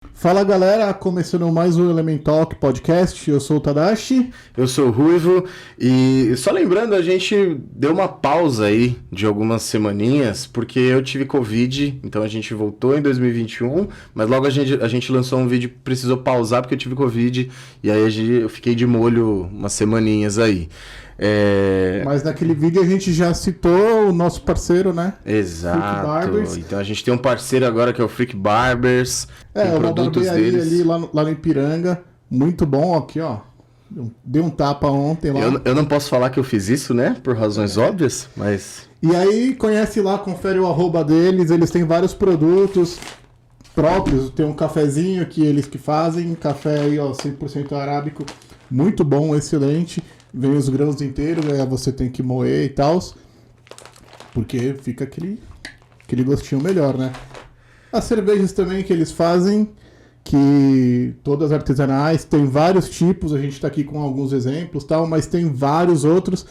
Fala galera, começando mais um Element Talk Podcast, eu sou o Tadashi. Eu sou o Ruivo e só lembrando, a gente deu uma pausa aí de algumas semaninhas porque eu tive Covid, então a gente voltou em 2021, mas logo a gente lançou um vídeo, precisou pausar porque eu tive Covid e aí eu fiquei de molho umas semaninhas aí. Mas naquele vídeo a gente já citou o nosso parceiro, né? Freak Exato, Barbers. então a gente tem um parceiro agora que é o Freak Barbers, tem Uma produtos barbearia deles. ali lá no Ipiranga, muito bom aqui, ó. Dei um tapa ontem lá. Eu não posso falar que eu fiz isso, né, por razões óbvias, mas... E aí, conhece lá, confere o arroba deles, eles têm vários produtos próprios, tem um cafezinho que eles que fazem, café aí, ó, 100% arábico, muito bom, excelente. Vem os grãos inteiros, aí você tem que moer e tal, porque fica aquele gostinho melhor, né? As cervejas também que eles fazem, que todas artesanais, tem vários tipos, a gente tá aqui com alguns exemplos, tal, mas tem vários outros.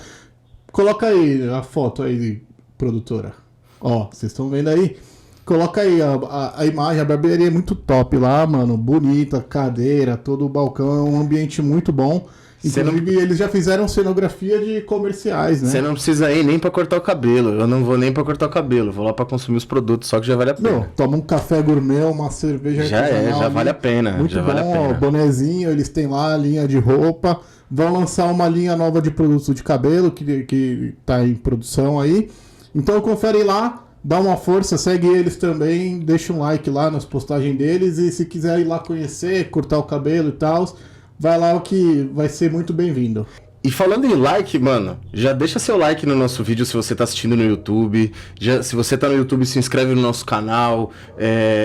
Coloca aí a foto aí, produtora. Ó, vocês estão vendo aí? Coloca aí a imagem, a barbearia é muito top lá, mano. Bonita, cadeira, todo o balcão, é um ambiente muito bom. Inclusive, eles já fizeram cenografia de comerciais, né? Você não precisa ir nem pra cortar o cabelo. Eu não vou nem pra cortar o cabelo. Vou lá pra consumir os produtos, só que já vale a pena. Não, toma um café gourmet, uma cerveja Já artesanal já ali. vale a pena. Muito já bom, vale a ó, pena. bonezinho, eles têm lá a linha de roupa. Vão lançar uma linha nova de produtos de cabelo que tá em produção aí. Então confere lá, dá uma força, segue eles também, deixa um like lá nas postagens deles e se quiser ir lá conhecer, cortar o cabelo e tal, vai lá que vai ser muito bem-vindo. E falando em like, mano, já deixa seu like no nosso vídeo se você tá assistindo no YouTube. Se você tá no YouTube, se inscreve no nosso canal.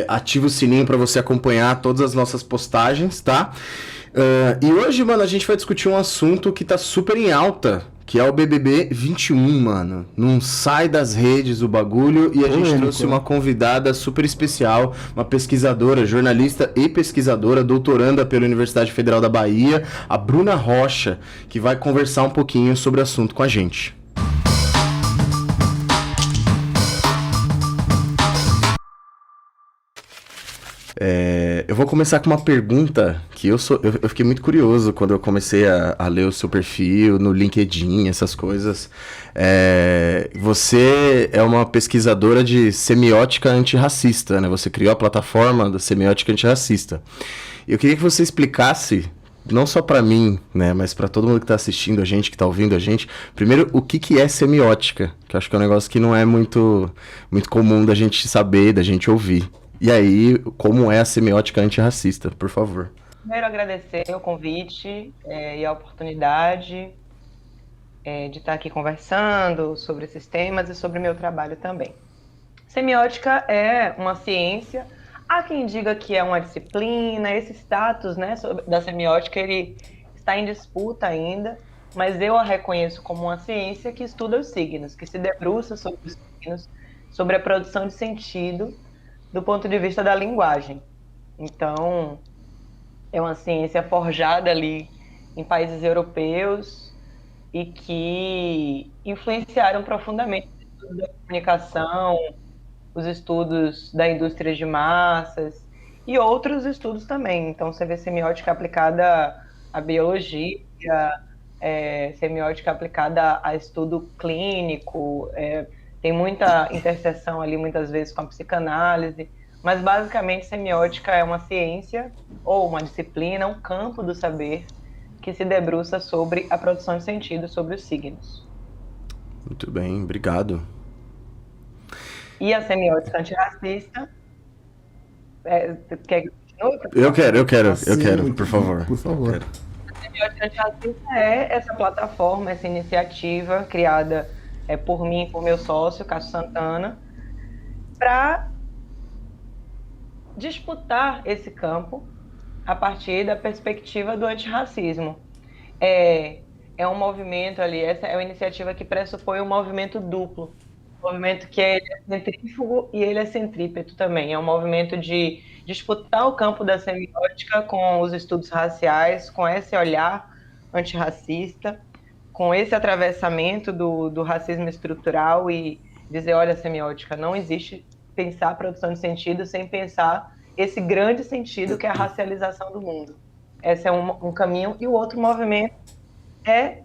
Ativa o sininho pra você acompanhar todas as nossas postagens, tá? E hoje, mano, a gente vai discutir um assunto que tá super em alta, que é o BBB 21, mano. Não sai das redes o bagulho e a gente Polêmico, trouxe né? uma convidada super especial, uma pesquisadora, jornalista e pesquisadora, doutoranda pela Universidade Federal da Bahia, a Bruna Rocha, que vai conversar um pouquinho sobre o assunto com a gente. Eu vou começar com uma pergunta que eu fiquei muito curioso quando eu comecei a ler o seu perfil no LinkedIn, essas coisas. Você é uma pesquisadora de semiótica antirracista, né? Você criou a plataforma da semiótica antirracista. Eu queria que você explicasse, não só para mim, né, mas para todo mundo que está assistindo a gente, que está ouvindo a gente, primeiro, o que é semiótica? Que eu acho que é um negócio que não é muito comum da gente saber, da gente ouvir. E aí, como é a semiótica antirracista, por favor? Primeiro, agradecer o convite e a oportunidade de estar aqui conversando sobre esses temas e sobre o meu trabalho também. Semiótica é uma ciência, há quem diga que é uma disciplina, esse status, né, da semiótica ele está em disputa ainda, mas eu a reconheço como uma ciência que estuda os signos, que se debruça sobre os signos, sobre a produção de sentido do ponto de vista da linguagem. Então, é uma ciência forjada ali em países europeus e que influenciaram profundamente os estudos da comunicação, os estudos da indústria de massas e outros estudos também. Então, você vê semiótica aplicada à biologia, semiótica aplicada a estudo clínico, tem muita interseção ali, muitas vezes, com a psicanálise, mas basicamente semiótica é uma ciência ou uma disciplina, um campo do saber que se debruça sobre a produção de sentido, sobre os signos. Muito bem, obrigado. E a semiótica antirracista, quer que eu continue? Eu quero, Muito por bom, favor. por favor. Quero. A semiótica antirracista é essa plataforma, essa iniciativa criada por mim e por meu sócio, Cássio Santana, para disputar esse campo a partir da perspectiva do antirracismo. É um movimento ali, essa é uma iniciativa que pressupõe um movimento duplo, um movimento que ele é centrífugo e ele é centrípeto também. É um movimento de disputar o campo da semiótica com os estudos raciais, com esse olhar antirracista, com esse atravessamento do racismo estrutural e dizer, olha, semiótica, não existe pensar a produção de sentido sem pensar esse grande sentido que é a racialização do mundo. Esse é um caminho. E o outro movimento é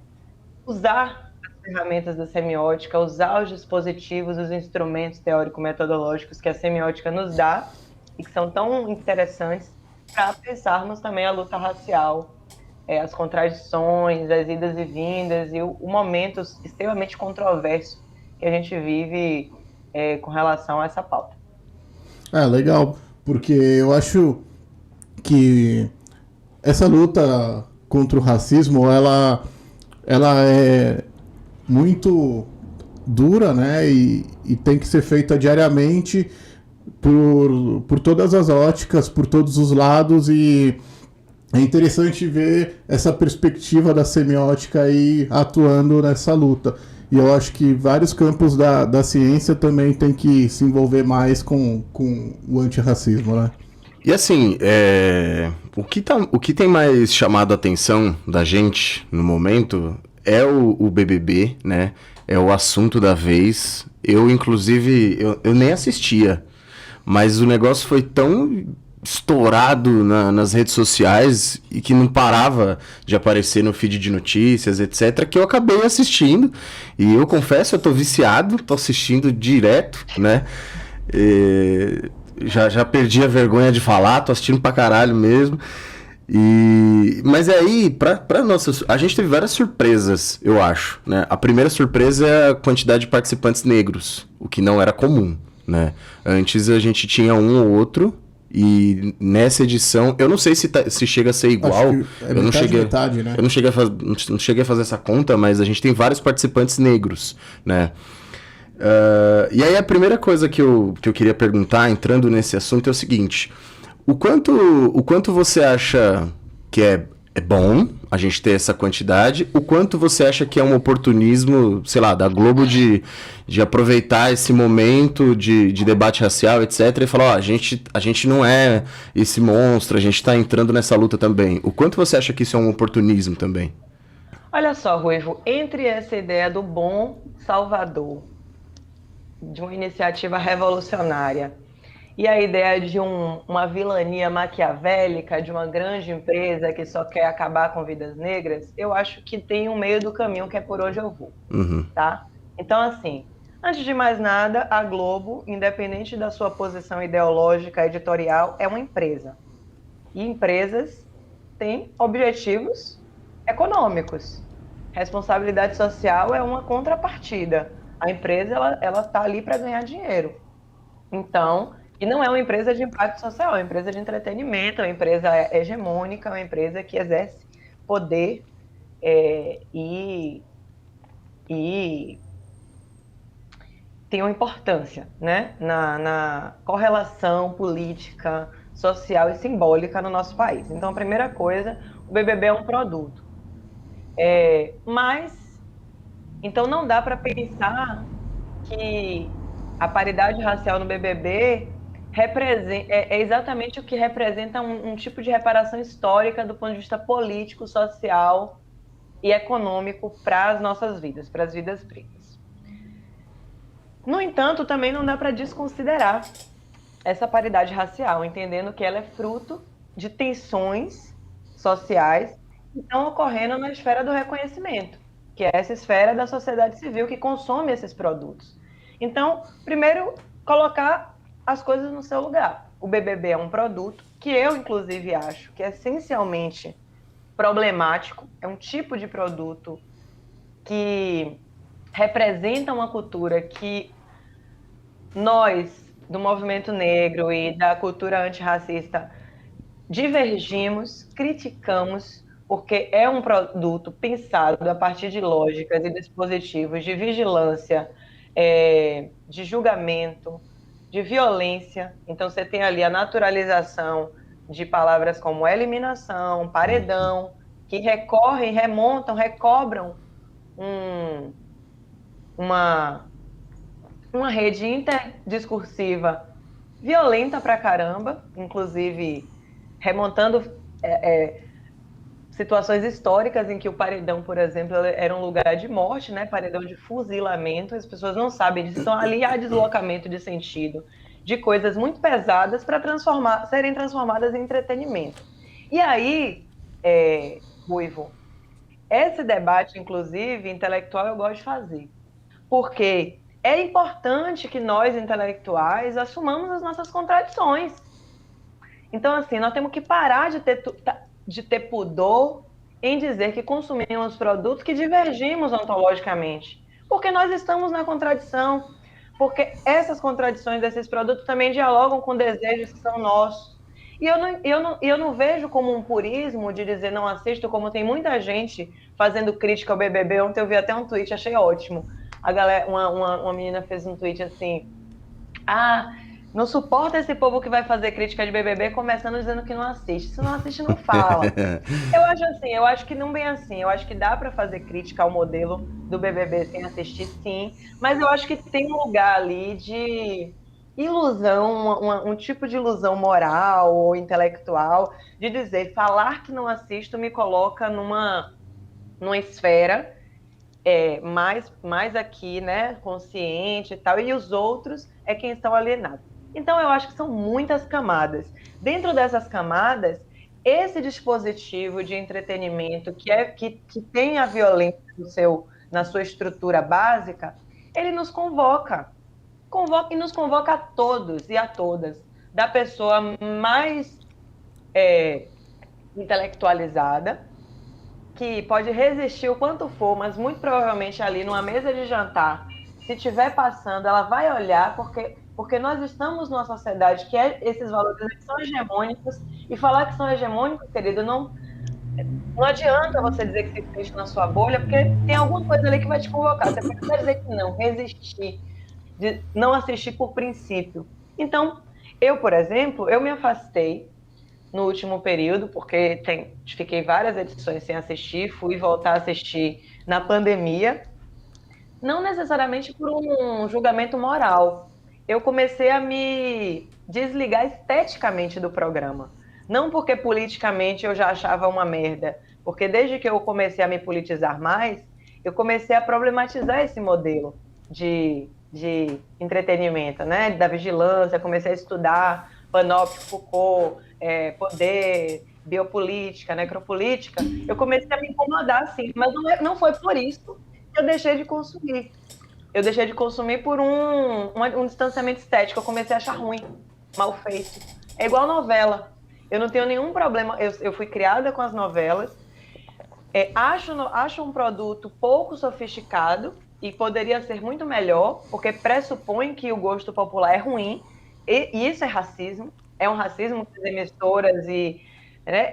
usar as ferramentas da semiótica, usar os dispositivos, os instrumentos teórico-metodológicos que a semiótica nos dá e que são tão interessantes para pensarmos também a luta racial, as contradições, as idas e vindas e o momento extremamente controverso que a gente vive com relação a essa pauta. Legal, porque eu acho que essa luta contra o racismo, ela é muito dura, né? E tem que ser feita diariamente por todas as óticas, por todos os lados, e é interessante ver essa perspectiva da semiótica aí atuando nessa luta. E eu acho que vários campos da ciência também tem que se envolver mais com o antirracismo, né? E assim, o que tem mais chamado a atenção da gente no momento é o BBB, né? É o assunto da vez. Eu, inclusive, eu nem assistia, mas o negócio foi tão estourado nas redes sociais e que não parava de aparecer no feed de notícias, etc, que eu acabei assistindo. E eu confesso, eu tô viciado, tô assistindo direto, né? Já perdi a vergonha de falar, tô assistindo pra caralho mesmo. Mas aí, a gente teve várias surpresas, eu acho, né? A primeira surpresa é a quantidade de participantes negros, o que não era comum, né? Antes a gente tinha um ou outro, e nessa edição, eu não sei se chega a ser igual. Eu não cheguei, metade, né? Eu não cheguei a fazer essa conta, mas a gente tem vários participantes negros, né? E aí a primeira coisa que eu queria perguntar, entrando nesse assunto, é o seguinte: o quanto você acha que é bom a gente ter essa quantidade, o quanto você acha que é um oportunismo, sei lá, da Globo de aproveitar esse momento de debate racial, etc, e falar, a gente não é esse monstro, a gente tá entrando nessa luta também. O quanto você acha que isso é um oportunismo também? Olha só, Ruivo, entre essa ideia do bom salvador, de uma iniciativa revolucionária, e a ideia de uma vilania maquiavélica de uma grande empresa que só quer acabar com vidas negras, eu acho que tem um meio do caminho que é por onde eu vou, tá? Então, assim, antes de mais nada, a Globo, independente da sua posição ideológica, editorial, é uma empresa. E empresas têm objetivos econômicos. Responsabilidade social é uma contrapartida. A empresa, ela tá ali para ganhar dinheiro. Então, e não é uma empresa de impacto social, é uma empresa de entretenimento, é uma empresa hegemônica, é uma empresa que exerce poder e tem uma importância, né, na correlação política, social e simbólica no nosso país. Então, a primeira coisa, o BBB é um produto. Mas, então não dá para pensar que a paridade racial no BBB é exatamente o que representa um tipo de reparação histórica do ponto de vista político, social e econômico para as nossas vidas, para as vidas pretas. No entanto, também não dá para desconsiderar essa paridade racial, entendendo que ela é fruto de tensões sociais que estão ocorrendo na esfera do reconhecimento, que é essa esfera da sociedade civil que consome esses produtos. Então, primeiro, colocar as coisas no seu lugar. O BBB é um produto que eu, inclusive, acho que é essencialmente problemático, é um tipo de produto que representa uma cultura que nós, do movimento negro e da cultura antirracista, divergimos, criticamos, porque é um produto pensado a partir de lógicas e dispositivos de vigilância, de julgamento, de violência. Então, você tem ali a naturalização de palavras como eliminação, paredão, que recorrem, remontam, recobram uma rede interdiscursiva violenta pra caramba, inclusive remontando situações históricas em que o paredão, por exemplo, era um lugar de morte, né? Paredão de fuzilamento, as pessoas não sabem disso. Então, ali há deslocamento de sentido, de coisas muito pesadas para serem transformadas em entretenimento. E aí, Ruivo, esse debate, inclusive, intelectual, eu gosto de fazer. Porque é importante que nós, intelectuais, assumamos as nossas contradições. Então, assim, nós temos que parar de ter pudor em dizer que consumimos produtos que divergimos ontologicamente. Porque nós estamos na contradição. Porque essas contradições desses produtos também dialogam com desejos que são nossos. E eu não vejo como um purismo de dizer não assisto, como tem muita gente fazendo crítica ao BBB. Ontem eu vi até um tweet, achei ótimo. A galera, uma menina fez um tweet assim: não suporta esse povo que vai fazer crítica de BBB começando dizendo que não assiste. Se não assiste, não fala. Eu acho que não bem assim. Eu acho que dá para fazer crítica ao modelo do BBB sem assistir, sim. Mas eu acho que tem um lugar ali de ilusão, um tipo de ilusão moral ou intelectual, de dizer, falar que não assisto me coloca numa esfera mais aqui, né, consciente e tal, e os outros é quem estão alienados. Então, eu acho que são muitas camadas. Dentro dessas camadas, esse dispositivo de entretenimento que tem a violência na sua estrutura básica, ele nos convoca e nos convoca a todos e a todas, da pessoa mais intelectualizada, que pode resistir o quanto for, mas muito provavelmente ali numa mesa de jantar, se estiver passando, ela vai olhar, porque nós estamos numa sociedade que esses valores são hegemônicos, e falar que são hegemônicos, querido, não adianta você dizer que se fecha na sua bolha, porque tem alguma coisa ali que vai te convocar. Você precisa dizer que não, resistir, de não assistir por princípio. Então, eu, por exemplo, eu me afastei no último período, porque fiquei várias edições sem assistir, fui voltar a assistir na pandemia, não necessariamente por um julgamento moral. Eu comecei a me desligar esteticamente do programa. Não porque politicamente eu já achava uma merda, porque desde que eu comecei a me politizar mais, eu comecei a problematizar esse modelo de entretenimento, né? Da vigilância, comecei a estudar Panóptico, Foucault, poder, biopolítica, necropolítica. Eu comecei a me incomodar, sim, mas não foi por isso que eu deixei de consumir. Eu deixei de consumir por um distanciamento estético. Eu comecei a achar ruim, mal feito. É igual novela. Eu não tenho nenhum problema. Eu fui criada com as novelas. Acho um produto pouco sofisticado e poderia ser muito melhor, porque pressupõe que o gosto popular é ruim. E isso é racismo. É um racismo que as emissoras e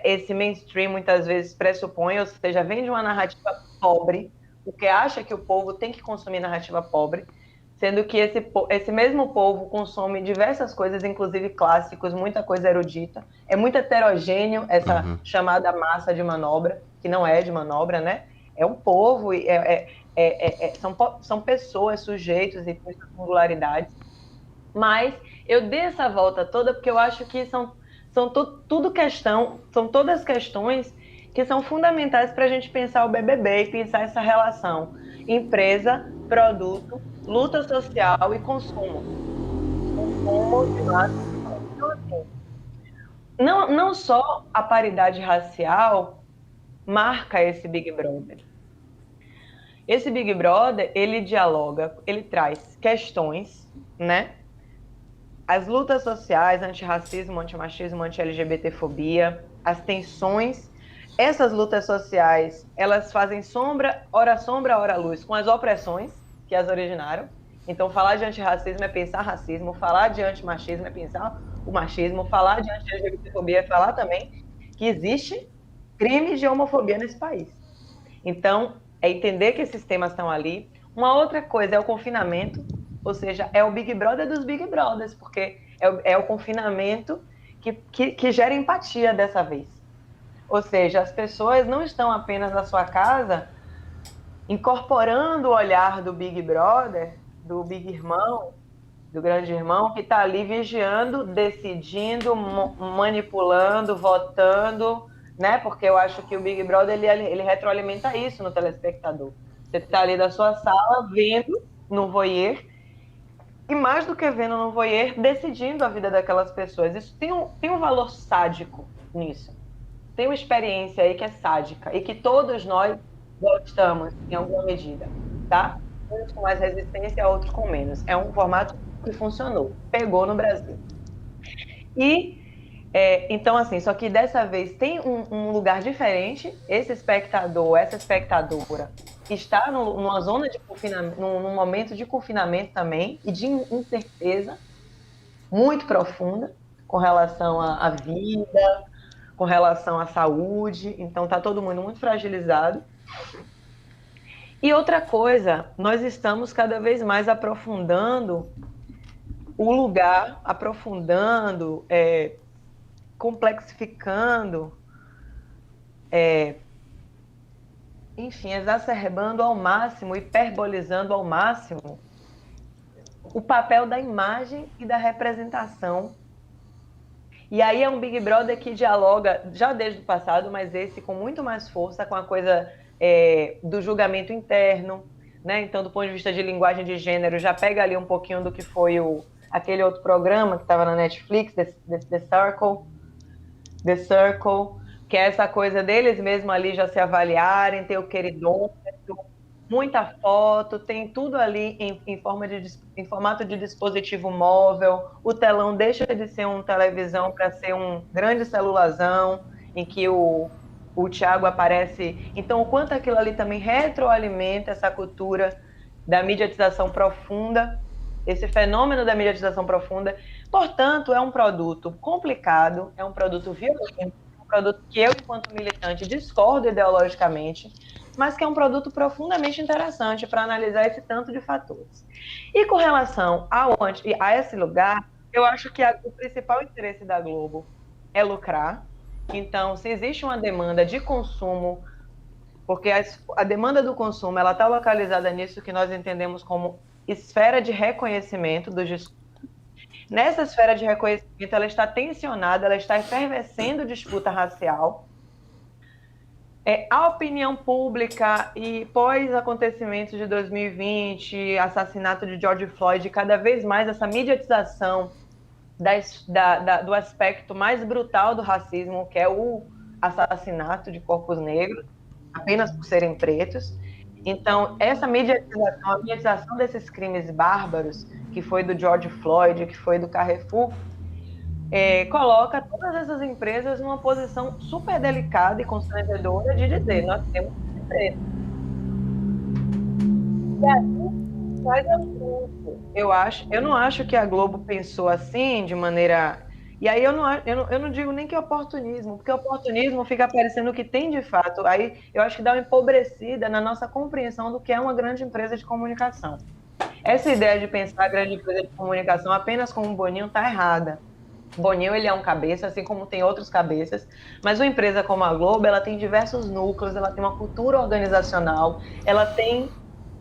esse mainstream muitas vezes pressupõe, ou seja, vem de uma narrativa pobre, porque acha que o povo tem que consumir narrativa pobre, sendo que esse mesmo povo consome diversas coisas, inclusive clássicos, muita coisa erudita. É muito heterogêneo essa chamada massa de manobra, que não é de manobra, né? É um povo, são pessoas, sujeitos e com singularidades. Mas eu dei essa volta toda porque eu acho que são todas questões que são fundamentais para a gente pensar o BBB e pensar essa relação empresa, produto, luta social e consumo. Consumo de massa. Então, assim, não só a paridade racial marca esse Big Brother. Esse Big Brother, ele dialoga, ele traz questões, né? As lutas sociais, antirracismo, antimachismo, anti-LGBTfobia, as tensões. Essas lutas sociais, elas fazem sombra, ora luz, com as opressões que as originaram. Então, falar de antirracismo é pensar racismo, falar de antimachismo é pensar o machismo, falar de anti-LGBTfobia é falar também que existe crime de homofobia nesse país. Então, é entender que esses temas estão ali. Uma outra coisa é o confinamento, ou seja, é o Big Brother dos Big Brothers, porque é o confinamento que gera empatia dessa vez. Ou seja, as pessoas não estão apenas na sua casa incorporando o olhar do Big Brother, do Big Irmão, do Grande Irmão, que está ali vigiando, decidindo, manipulando, votando, né? Porque eu acho que o Big Brother ele retroalimenta isso no telespectador. Você está ali da sua sala vendo no voyeur e mais do que vendo no voyeur, decidindo a vida daquelas pessoas. Isso tem um valor sádico nisso. Tem uma experiência aí que é sádica e que todos nós gostamos, em alguma medida, tá? Uns com mais resistência, outros com menos. É um formato que funcionou, pegou no Brasil. E, então, assim, só que dessa vez tem um lugar diferente. Esse espectador, essa espectadora, está numa zona de confinamento, num momento de confinamento também e de incerteza muito profunda com relação à vida, com relação à saúde. Então, está todo mundo muito fragilizado. E outra coisa, nós estamos cada vez mais aprofundando o lugar, aprofundando, complexificando, enfim, exacerbando ao máximo, hiperbolizando ao máximo o papel da imagem e da representação. E aí é um Big Brother que dialoga, já desde o passado, mas esse com muito mais força com a coisa do julgamento interno, né? Então, do ponto de vista de linguagem de gênero, já pega ali um pouquinho do que foi aquele outro programa que estava na Netflix, The Circle, que é essa coisa deles mesmo ali já se avaliarem, ter o queridômetro, muita foto, tem tudo ali em formato de dispositivo móvel, o telão deixa de ser uma televisão para ser um grande celularzão, em que o Thiago aparece. Então, o quanto aquilo ali também retroalimenta essa cultura da mediatização profunda, esse fenômeno da mediatização profunda. Portanto, é um produto complicado, é um produto violento, é um produto que eu, enquanto militante, discordo ideologicamente, mas que é um produto profundamente interessante para analisar esse tanto de fatores. E com relação a esse lugar, eu acho que o principal interesse da Globo é lucrar. Então, se existe uma demanda de consumo, porque a demanda do consumo ela está localizada nisso que nós entendemos como esfera de reconhecimento dos discursos. Nessa esfera de reconhecimento, ela está tensionada, ela está efervescendo disputa racial. A opinião pública e pós-acontecimentos de 2020, assassinato de George Floyd, cada vez mais essa mediatização do aspecto mais brutal do racismo, que é o assassinato de corpos negros, apenas por serem pretos. Então, essa mediatização, a mediatização desses crimes bárbaros, que foi do George Floyd, que foi do Carrefour, coloca todas essas empresas numa posição super delicada e constrangedora de dizer, nós temos que empresa. E aí, faz assunto. Eu não acho que a Globo pensou assim, de maneira... E aí eu não digo nem que é oportunismo, porque oportunismo fica parecendo que tem de fato. Aí eu acho que dá uma empobrecida na nossa compreensão do que é uma grande empresa de comunicação. Essa ideia de pensar a grande empresa de comunicação apenas como um Boninho está errada. Boninho, ele é um cabeça, assim como tem outros cabeças, mas uma empresa como a Globo, ela tem diversos núcleos, ela tem uma cultura organizacional, ela tem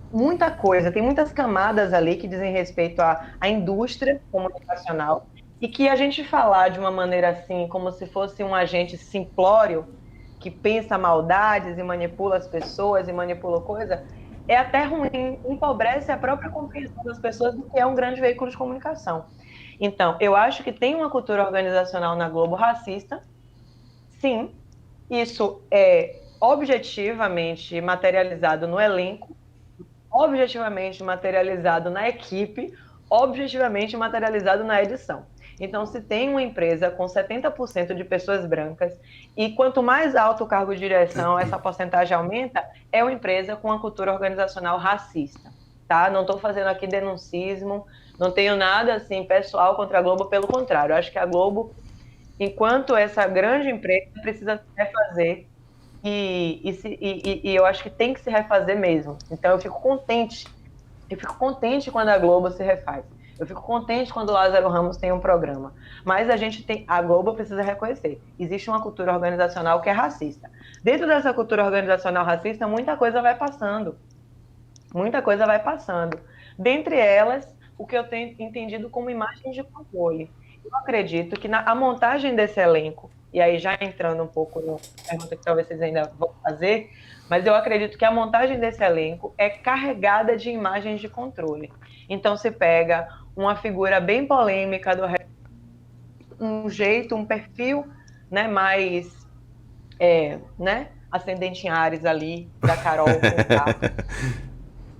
muita coisa, tem muitas camadas ali que dizem respeito à indústria comunicacional, e que a gente falar de uma maneira assim, como se fosse um agente simplório, que pensa maldades e manipula as pessoas e manipula coisa, é até ruim, empobrece a própria compreensão das pessoas do que é um grande veículo de comunicação. Então, eu acho que tem uma cultura organizacional na Globo racista, sim, isso é objetivamente materializado no elenco, objetivamente materializado na equipe, objetivamente materializado na edição. Então, se tem uma empresa com 70% de pessoas brancas, e quanto mais alto o cargo de direção, essa porcentagem aumenta, é uma empresa com uma cultura organizacional racista, tá? Não estou fazendo aqui denuncismo, não tenho nada assim pessoal contra a Globo, pelo contrário, eu acho que a Globo, enquanto essa grande empresa, precisa se refazer, e eu acho que tem que se refazer mesmo. Então eu fico contente quando a Globo se refaz. Eu fico contente quando o Lázaro Ramos tem um programa. Mas a Globo precisa reconhecer. Existe uma cultura organizacional que é racista. Dentro dessa cultura organizacional racista, muita coisa vai passando. Muita coisa vai passando. Dentre elas, o que eu tenho entendido como imagens de controle. Eu acredito que a montagem desse elenco, e aí já entrando um pouco na pergunta que talvez vocês ainda vão fazer, mas eu acredito que a montagem desse elenco é carregada de imagens de controle. Então, se pega uma figura bem polêmica, um jeito, um perfil, né, mais, né, ascendente em Áries ali, da Carol Conká,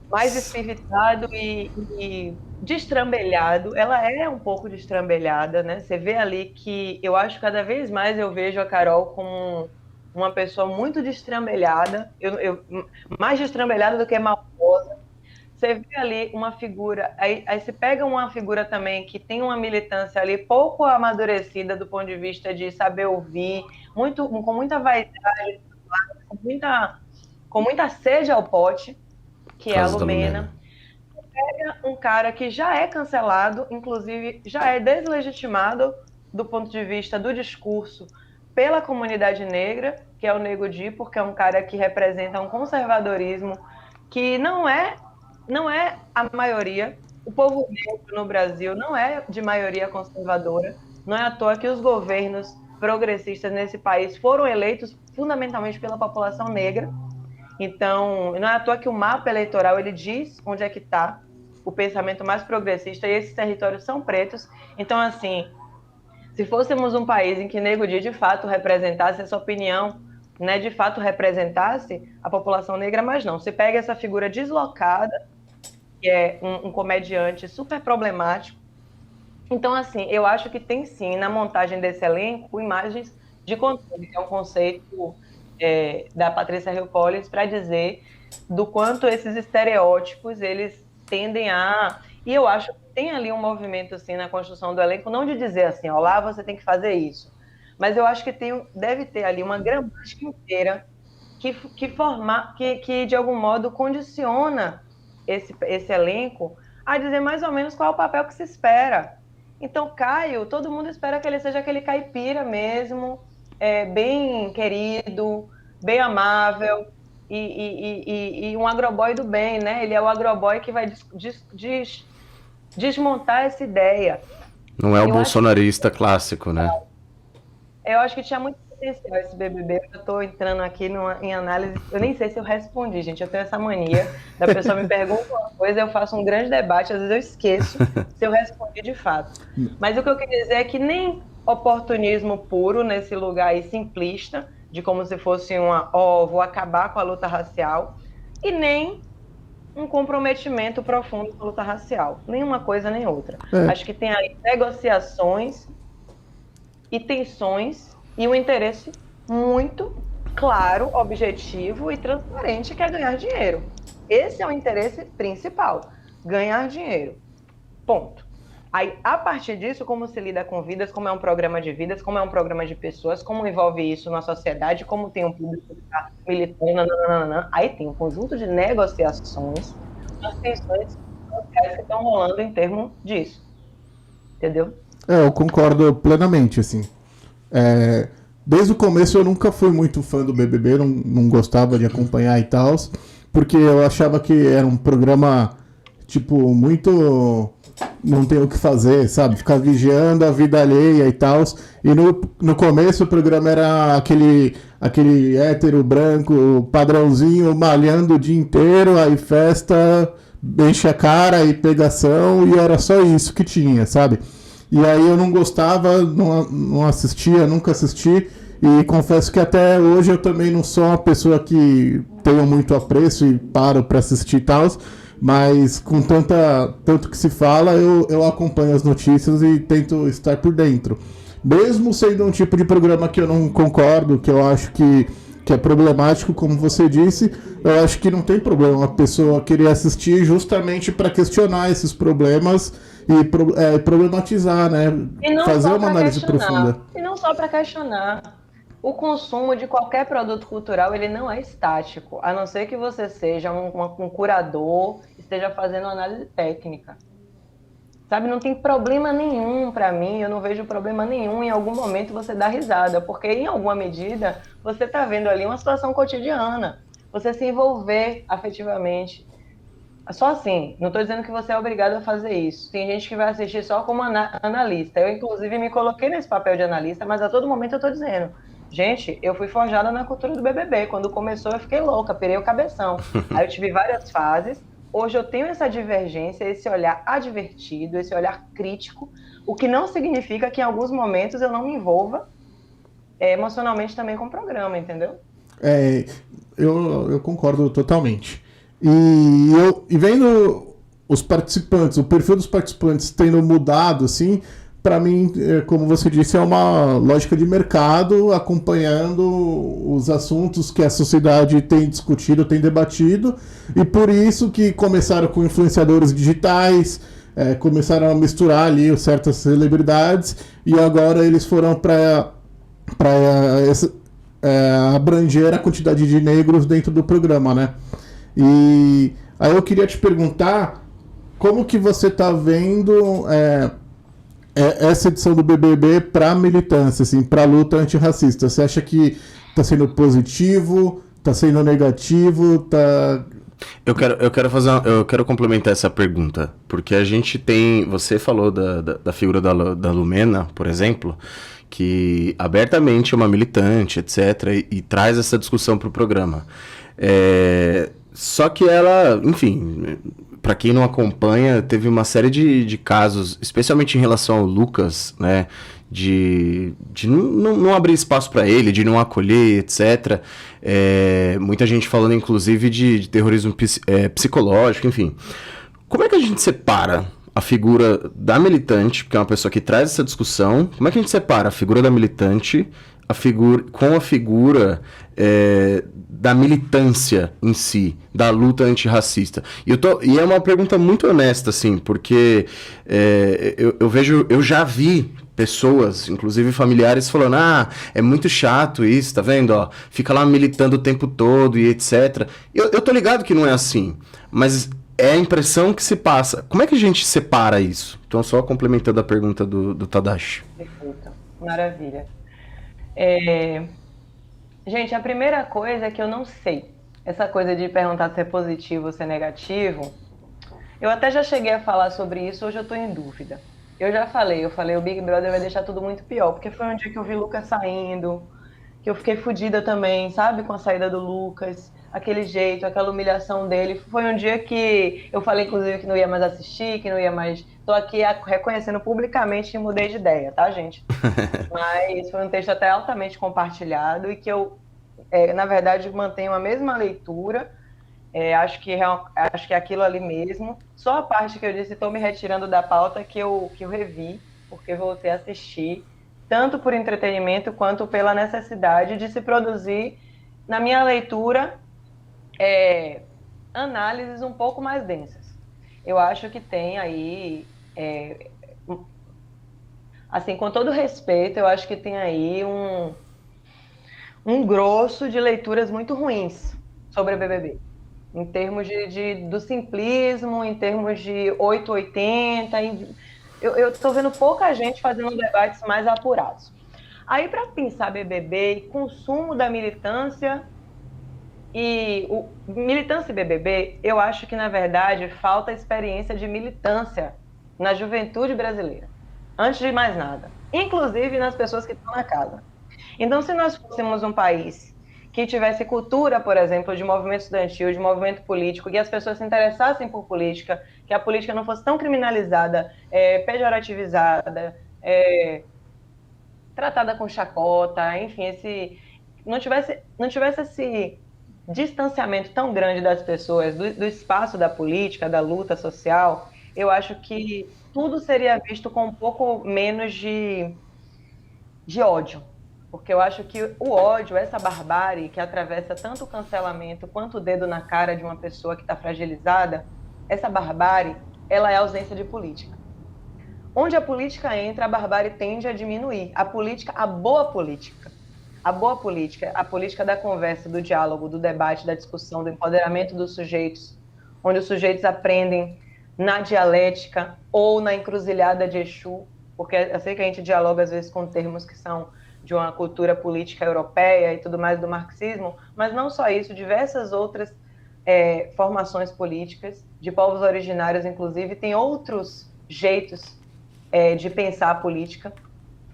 mais espiritado e destrambelhado. Ela é um pouco destrambelhada, né? Você vê ali que eu acho que cada vez mais eu vejo a Carol como uma pessoa muito destrambelhada, mais destrambelhada do que maldosa. Você vê ali uma figura, aí você pega uma figura também que tem uma militância ali pouco amadurecida do ponto de vista de saber ouvir, com muita vaidade, com muita sede ao pote, que é a Caso da Lumena. Lumena. Pega um cara que já é cancelado, inclusive já é deslegitimado do ponto de vista do discurso pela comunidade negra, que é o Nego Di, porque é um cara que representa um conservadorismo que não é a maioria. O povo negro no Brasil não é de maioria conservadora. Não é à toa que os governos progressistas nesse país foram eleitos fundamentalmente pela população negra. Então, não é à toa que o mapa eleitoral ele diz onde é que está o pensamento mais progressista, e esses territórios são pretos. Então, assim, se fôssemos um país em que Nego Di de fato representasse essa opinião, né, de fato representasse a população negra, mas não. Você pega essa figura deslocada, que é um comediante super problemático. Então, assim, eu acho que tem sim, na montagem desse elenco, imagens de controle, que é um conceito da Patrícia Hill Collins para dizer do quanto esses estereótipos eles tendem a... E eu acho que tem ali um movimento assim, na construção do elenco, não de dizer assim, ó, lá você tem que fazer isso, mas eu acho que deve ter ali uma gramática inteira que de algum modo condiciona esse elenco a dizer mais ou menos qual é o papel que se espera. Então, Caio, todo mundo espera que ele seja aquele caipira mesmo, bem querido, bem amável e um agroboy do bem, né? Ele é o agroboy que vai desmontar essa ideia. Não é o bolsonarista clássico, né? Eu acho que tinha muito potencial esse BBB. Eu estou entrando aqui em análise. Eu nem sei se eu respondi, gente. Eu tenho essa mania da pessoa me pergunta uma coisa, eu faço um grande debate, às vezes eu esqueço se eu respondi de fato. Mas o que eu queria dizer é que nem oportunismo puro nesse lugar aí simplista, de como se fosse vou acabar com a luta racial, e nem um comprometimento profundo com a luta racial. Nem uma coisa nem outra. Acho que tem aí negociações e tensões e um interesse muito claro, objetivo e transparente, que é ganhar dinheiro. Esse é o interesse principal, ganhar dinheiro. Ponto. Aí, a partir disso, como se lida com vidas, como é um programa de vidas, como é um programa de pessoas, como envolve isso na sociedade, como tem um público que está militando, aí tem um conjunto de negociações, as tensões sociais que estão rolando em termos disso. Entendeu? Eu concordo plenamente, assim. Desde o começo eu nunca fui muito fã do BBB, não gostava de acompanhar e tal, porque eu achava que era um programa, tipo, muito... não tem o que fazer, sabe? Ficar vigiando a vida alheia e tal. E no começo o programa era aquele hétero branco padrãozinho malhando o dia inteiro, aí festa, enche a cara e pegação, e era só isso que tinha, sabe? E aí eu não gostava, não assistia, nunca assisti. E confesso que até hoje eu também não sou uma pessoa que tenho muito apreço e paro pra assistir e tal. Mas com tanto que se fala, eu acompanho as notícias e tento estar por dentro. Mesmo sendo um tipo de programa que eu não concordo, que eu acho que é problemático, como você disse, eu acho que não tem problema a pessoa querer assistir justamente para questionar esses problemas e problematizar, né? Fazer uma análise profunda. E não só para questionar. O consumo de qualquer produto cultural, ele não é estático, a não ser que você seja um curador, esteja fazendo análise técnica. Sabe, não tem problema nenhum para mim, eu não vejo problema nenhum em algum momento você dar risada, porque em alguma medida você está vendo ali uma situação cotidiana, você se envolver afetivamente. Só assim, não estou dizendo que você é obrigado a fazer isso. Tem gente que vai assistir só como analista. Eu, inclusive, me coloquei nesse papel de analista, mas a todo momento eu estou dizendo... Gente, eu fui forjada na cultura do BBB. Quando começou, eu fiquei louca, pirei o cabeção. Aí eu tive várias fases. hoje eu tenho essa divergência, esse olhar advertido, esse olhar crítico, o que não significa que em alguns momentos eu não me envolva emocionalmente também com o programa, entendeu? É, eu concordo totalmente. E vendo os participantes, o perfil dos participantes tendo mudado, assim, para mim, como você disse, é uma lógica de mercado acompanhando os assuntos que a sociedade tem discutido, tem debatido, e por isso que começaram com influenciadores digitais, começaram a misturar ali certas celebridades, e agora eles foram para abranger a quantidade de negros dentro do programa, né? E aí eu queria te perguntar como que você tá vendo essa edição do BBB para militância, assim, para luta antirracista. Você acha que tá sendo positivo, tá sendo negativo, tá... Eu quero complementar essa pergunta, porque a gente tem, você falou da figura da Lumena, por exemplo, que abertamente é uma militante, etc., e traz essa discussão para o programa. Só que ela, enfim, para quem não acompanha, teve uma série de casos, especialmente em relação ao Lucas, né, de não abrir espaço para ele, de não acolher, etc. Muita gente falando, inclusive, de terrorismo psicológico, enfim. Como é que a gente separa a figura da militante, porque é uma pessoa que traz essa discussão, como é que a gente separa a figura da militante com a figura da militância em si, da luta antirracista? E é uma pergunta muito honesta, assim, porque eu já vi pessoas, inclusive familiares, falando: é muito chato isso, tá vendo? Ó, fica lá militando o tempo todo e etc. Eu tô ligado que não é assim, mas é a impressão que se passa. Como é que a gente separa isso? Então, só complementando a pergunta do Tadashi. Perfeito, maravilha. Gente, a primeira coisa é que eu não sei. Essa coisa de perguntar se é positivo ou se é negativo, eu até já cheguei a falar sobre isso, hoje eu tô em dúvida. Eu falei, o Big Brother vai deixar tudo muito pior, porque foi um dia que eu vi o Lucas saindo, que eu fiquei fodida também, sabe, com a saída do Lucas, aquele jeito, aquela humilhação dele. Foi um dia que eu falei, inclusive, que não ia mais assistir, que não ia mais... Tô aqui reconhecendo publicamente que mudei de ideia, tá, gente? Mas foi um texto até altamente compartilhado e que eu, na verdade, mantenho a mesma leitura. Acho que é aquilo ali mesmo. Só a parte que eu disse, estou me retirando da pauta, que eu revi, porque voltei a assistir, tanto por entretenimento quanto pela necessidade de se produzir, na minha leitura, análises um pouco mais densas. Eu acho que tem aí, assim, com todo respeito, eu acho que tem aí um grosso de leituras muito ruins sobre a BBB. Em termos do simplismo, em termos de 880, eu estou vendo pouca gente fazendo debates mais apurados. Aí, para pensar BBB e consumo da militância militância e BBB, eu acho que, na verdade, falta experiência de militância na juventude brasileira, antes de mais nada, inclusive nas pessoas que estão na casa. Então, se nós fôssemos um país que tivesse cultura, por exemplo, de movimento estudantil, de movimento político, que as pessoas se interessassem por política, que a política não fosse tão criminalizada, pejorativizada, tratada com chacota, enfim, não tivesse esse distanciamento tão grande das pessoas, do espaço da política, da luta social, eu acho que tudo seria visto com um pouco menos de ódio. Porque eu acho que o ódio, essa barbárie que atravessa tanto o cancelamento quanto o dedo na cara de uma pessoa que está fragilizada, essa barbárie, ela é a ausência de política. Onde a política entra, a barbárie tende a diminuir. A boa política, a política da conversa, do diálogo, do debate, da discussão, do empoderamento dos sujeitos, onde os sujeitos aprendem na dialética ou na encruzilhada de Exu, porque eu sei que a gente dialoga às vezes com termos que são de uma cultura política europeia e tudo mais do marxismo, mas não só isso, diversas outras formações políticas, de povos originários, inclusive, têm outros jeitos de pensar a política,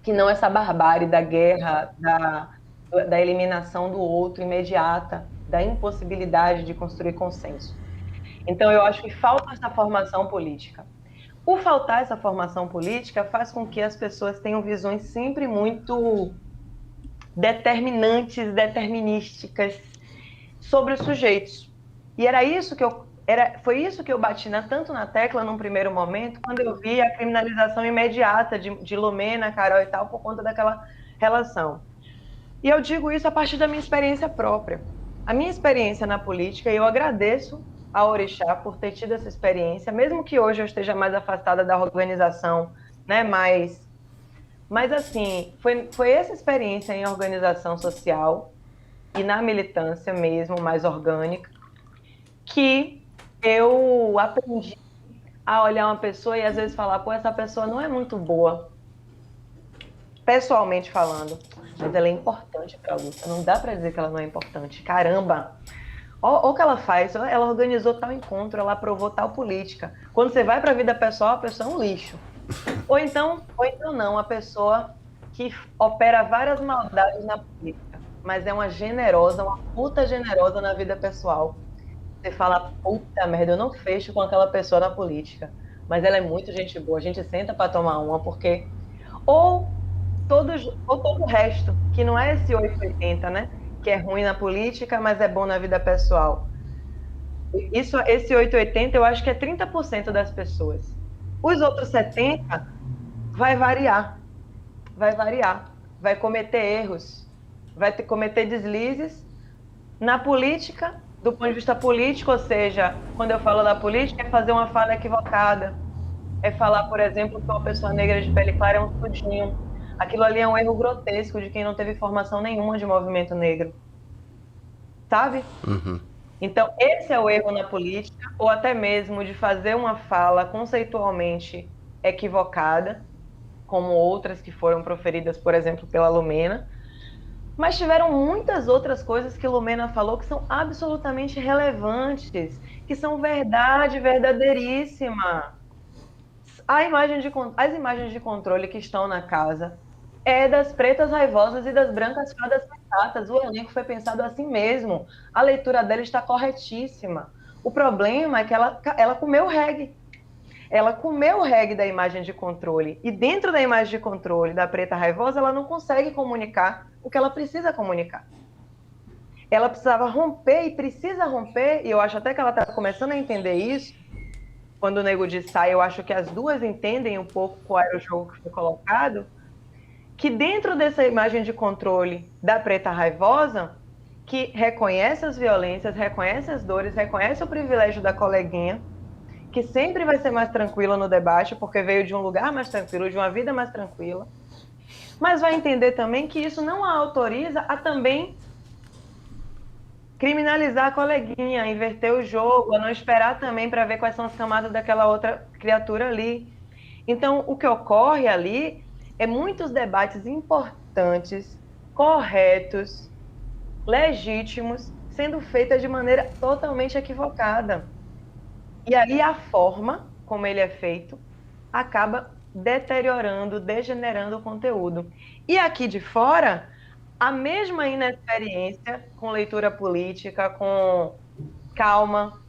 que não essa barbárie da guerra, da eliminação do outro imediata, da impossibilidade de construir consenso. Então, eu acho que falta essa formação política. Por faltar essa formação política, faz com que as pessoas tenham visões sempre muito determinantes, determinísticas sobre os sujeitos. E foi isso que eu bati tanto na tecla num primeiro momento, quando eu vi a criminalização imediata de Lumena, Carol e tal, por conta daquela relação. E eu digo isso a partir da minha experiência própria. A minha experiência na política, e eu agradeço a Orixá por ter tido essa experiência, mesmo que hoje eu esteja mais afastada da organização, né, mas assim, foi essa experiência em organização social e na militância mesmo, mais orgânica, que eu aprendi a olhar uma pessoa e às vezes falar, pô, essa pessoa não é muito boa, pessoalmente falando, mas ela é importante para a luta. Não dá para dizer que ela não é importante. Caramba! Olha o que ela faz, ela organizou tal encontro, ela aprovou tal política. Quando você vai para a vida pessoal, a pessoa é um lixo. Ou então não, a pessoa que opera várias maldades na política, mas é uma generosa, uma puta generosa na vida pessoal. Você fala, puta merda, eu não fecho com aquela pessoa na política, mas ela é muito gente boa, a gente senta para tomar uma, porque... Ou todo o resto, que não é esse 880, né? Que é ruim na política, mas é bom na vida pessoal. Esse 880 eu acho que é 30% das pessoas. Os outros 70% vai variar, vai cometer erros, vai cometer deslizes na política, do ponto de vista político, ou seja, quando eu falo da política, é fazer uma fala equivocada, é falar, por exemplo, que uma pessoa negra de pele clara é um sujinho. Aquilo ali é um erro grotesco de quem não teve formação nenhuma de movimento negro, sabe? Uhum. Então, esse é o erro na política, ou até mesmo de fazer uma fala conceitualmente equivocada, como outras que foram proferidas, por exemplo, pela Lumena. Mas tiveram muitas outras coisas que Lumena falou que são absolutamente relevantes, que são verdade verdadeíssima. As imagens de controle que estão na casa é das pretas raivosas e das brancas fadas sensatas. O elenco foi pensado assim mesmo. A leitura dela está corretíssima. O problema é que ela comeu o reggae. Ela comeu o reggae da imagem de controle. E dentro da imagem de controle da preta raivosa, ela não consegue comunicar o que ela precisa comunicar. Ela precisava romper e precisa romper, e eu acho até que ela está começando a entender isso. Quando o Nego Di sai, eu acho que as duas entendem um pouco qual era o jogo que foi colocado, que dentro dessa imagem de controle da preta raivosa, que reconhece as violências, reconhece as dores, reconhece o privilégio da coleguinha, que sempre vai ser mais tranquila no debate, porque veio de um lugar mais tranquilo, de uma vida mais tranquila, mas vai entender também que isso não a autoriza a também criminalizar a coleguinha, inverter o jogo, a não esperar também para ver quais são as camadas daquela outra criatura ali. Então, o que ocorre ali é muitos debates importantes, corretos, legítimos, sendo feitos de maneira totalmente equivocada. E aí a forma como ele é feito acaba deteriorando, degenerando o conteúdo. E aqui de fora, a mesma inexperiência com leitura política, com calma,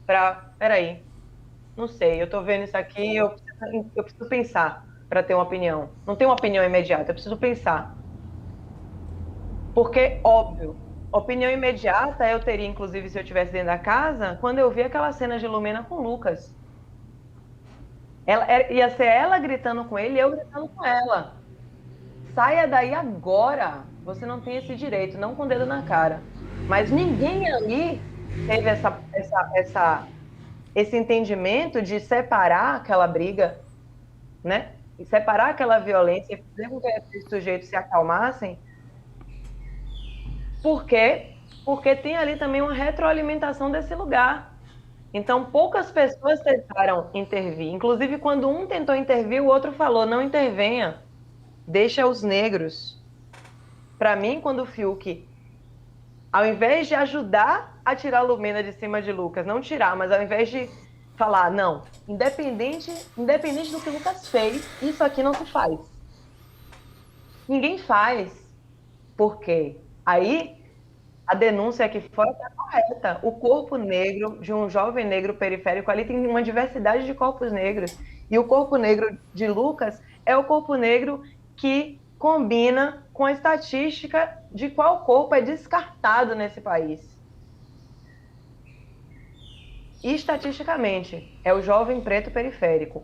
peraí, não sei, eu estou vendo isso aqui, eu preciso pensar para ter uma opinião. Não tenho uma opinião imediata, eu preciso pensar. Porque, óbvio, opinião imediata eu teria, inclusive, se eu estivesse dentro da casa, quando eu vi aquela cena de Lumena com Lucas. Ia ser ela gritando com ele e eu gritando com ela. Saia daí agora. Você não tem esse direito, não com o dedo na cara. Mas ninguém ali teve esse entendimento de separar aquela briga, né? E separar aquela violência e fazer com que esses sujeitos se acalmassem. Por quê? Porque tem ali também uma retroalimentação desse lugar. Então, poucas pessoas tentaram intervir. Inclusive, quando um tentou intervir, o outro falou, não intervenha, deixa os negros. Para mim, quando o Fiuk, ao invés de ajudar a tirar a Lumena de cima de Lucas, não tirar, mas ao invés de falar, não, independente do que o Lucas fez, isso aqui não se faz. Ninguém faz. Por quê? Aí A denúncia aqui fora está correta. O corpo negro de um jovem negro periférico ali tem uma diversidade de corpos negros. E o corpo negro de Lucas é o corpo negro que combina com a estatística de qual corpo é descartado nesse país. E estatisticamente, é o jovem preto periférico.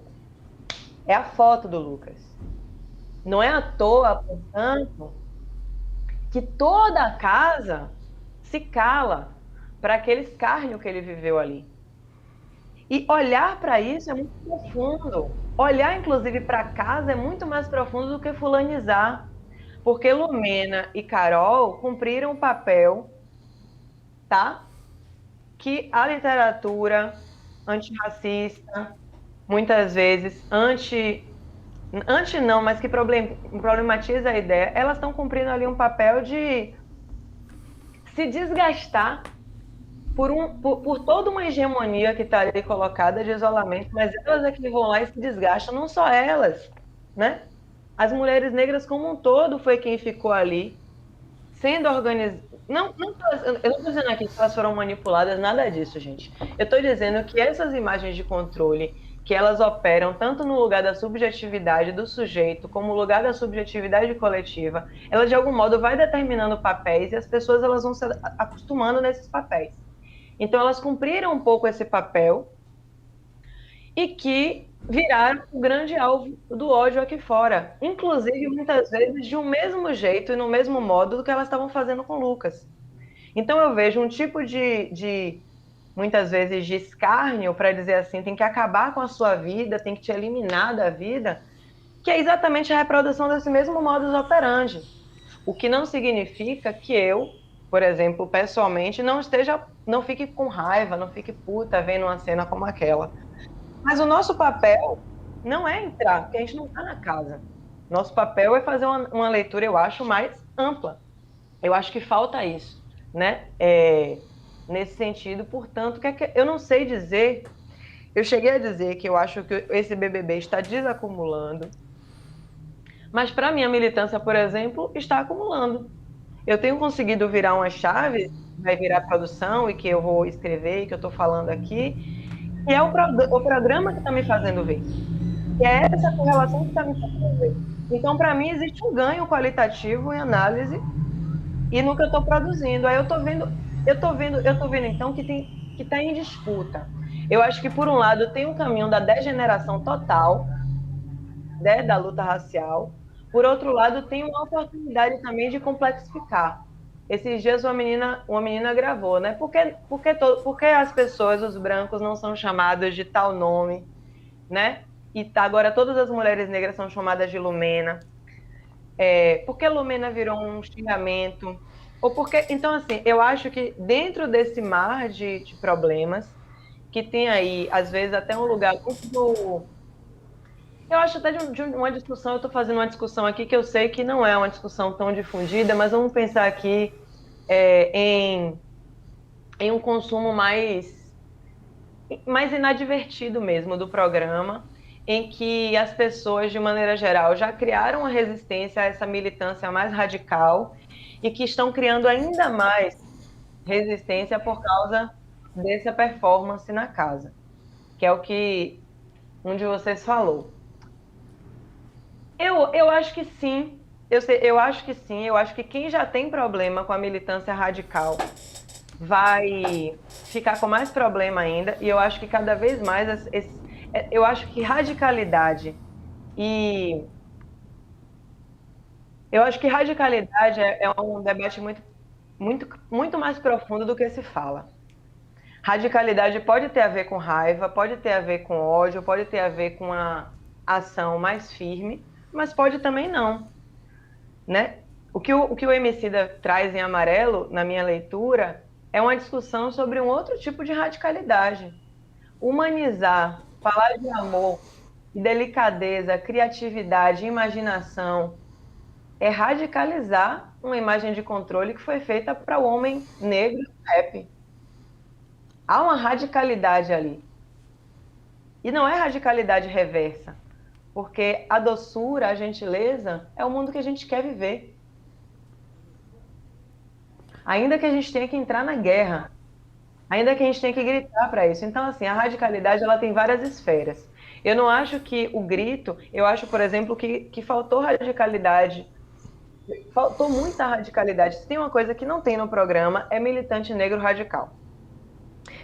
É a foto do Lucas. Não é à toa, portanto, que toda a casa se cala para aquele escárnio que ele viveu ali. E olhar para isso é muito profundo. Olhar, inclusive, para casa é muito mais profundo do que fulanizar. Porque Lumena e Carol cumpriram o papel, tá? Que a literatura antirracista, muitas vezes, anti não, mas que problematiza a ideia, elas estão cumprindo ali um papel de se desgastar por toda uma hegemonia que está ali colocada de isolamento, mas elas é que vão lá e se desgastam, não só elas, né? As mulheres negras como um todo foi quem ficou ali, sendo organizadas. Não, eu não estou dizendo aqui que elas foram manipuladas, nada disso, gente. Eu estou dizendo que essas imagens de controle, que elas operam tanto no lugar da subjetividade do sujeito, como no lugar da subjetividade coletiva, ela de algum modo vai determinando papéis e as pessoas elas vão se acostumando nesses papéis. Então elas cumpriram um pouco esse papel e que viraram o grande alvo do ódio aqui fora. Inclusive, muitas vezes, de um mesmo jeito e no mesmo modo do que elas estavam fazendo com o Lucas. Então eu vejo um tipo de muitas vezes, de escárnio, para dizer assim, tem que acabar com a sua vida, tem que te eliminar da vida, que é exatamente a reprodução desse mesmo modus operandi. O que não significa que eu, por exemplo, pessoalmente, não fique com raiva, não fique puta vendo uma cena como aquela. Mas o nosso papel não é entrar, porque a gente não está na casa. Nosso papel é fazer uma leitura, eu acho, mais ampla. Eu acho que falta isso, né? Nesse sentido, portanto, eu não sei dizer, eu cheguei a dizer que eu acho que esse BBB está desacumulando, mas para minha militância, por exemplo, está acumulando. Eu tenho conseguido virar uma chave, vai virar produção e que eu vou escrever e que eu estou falando aqui, e é o programa que está me fazendo ver. E é essa correlação que está me fazendo ver. Então, para mim, existe um ganho qualitativo em análise e no que eu estou produzindo. Aí eu estou vendo então que está em disputa. Eu acho que por um lado tem um caminho da degeneração total, né, da luta racial. Por outro lado, tem uma oportunidade também de complexificar. Esses dias uma menina gravou, né? Por que as pessoas, os brancos, não são chamados de tal nome, né? E agora todas as mulheres negras são chamadas de Lumena. Por que Lumena virou um xingamento? Então, assim, eu acho que dentro desse mar de problemas, que tem aí, às vezes, até um lugar muito... Eu acho até de uma discussão, eu estou fazendo uma discussão aqui que eu sei que não é uma discussão tão difundida, mas vamos pensar aqui em um consumo mais inadvertido mesmo do programa, em que as pessoas, de maneira geral, já criaram uma resistência a essa militância mais radical e que estão criando ainda mais resistência por causa dessa performance na casa, que é o que um de vocês falou. Eu acho que sim, eu acho que sim, eu acho que quem já tem problema com a militância radical vai ficar com mais problema ainda, e eu acho que cada vez mais eu acho que radicalidade é um debate muito mais profundo do que se fala. Radicalidade pode ter a ver com raiva, pode ter a ver com ódio, pode ter a ver com uma ação mais firme, mas pode também não, né? O que o Emicida traz em Amarelo, na minha leitura, é uma discussão sobre um outro tipo de radicalidade. Humanizar, falar de amor, delicadeza, criatividade, imaginação, é radicalizar uma imagem de controle que foi feita para o homem negro do rap. Há uma radicalidade ali. E não é radicalidade reversa, porque a doçura, a gentileza, é o mundo que a gente quer viver. ainda que a gente tenha que entrar na guerra, ainda que a gente tenha que gritar para isso. Então, assim, a radicalidade ela tem várias esferas. Eu não acho que o grito, eu acho, por exemplo, que faltou radicalidade, faltou muita radicalidade. Se tem uma coisa que não tem no programa, é militante negro radical.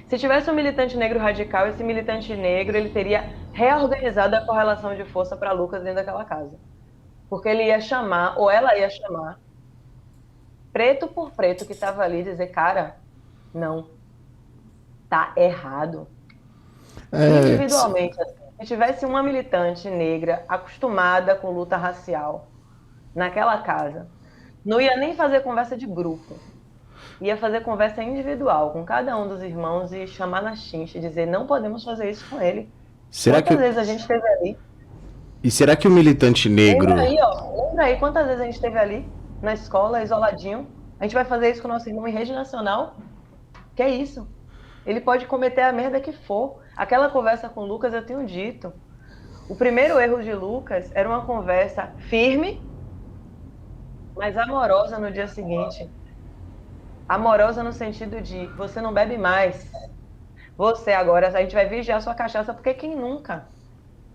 Se tivesse um militante negro radical, esse militante negro ele teria reorganizado a correlação de força para Lucas dentro daquela casa. Porque ele ia chamar, ou ela ia chamar, preto por preto que estava ali, dizer, cara, não, tá errado. Individualmente, assim, se tivesse uma militante negra acostumada com luta racial naquela casa, não ia nem fazer conversa de grupo, ia fazer conversa individual com cada um dos irmãos e chamar na chincha e dizer, não podemos fazer isso com ele. Quantas vezes a gente esteve ali? E será que o militante negro... Lembra aí quantas vezes a gente esteve ali, na escola, isoladinho? A gente vai fazer isso com o nosso irmão em rede nacional? Que é isso? Ele pode cometer a merda que for. Aquela conversa com o Lucas, eu tenho dito. O primeiro erro de Lucas era uma conversa firme, mas amorosa no dia seguinte. Amorosa no sentido de, você não bebe mais. Você agora, a gente vai vigiar sua cachaça, porque quem nunca?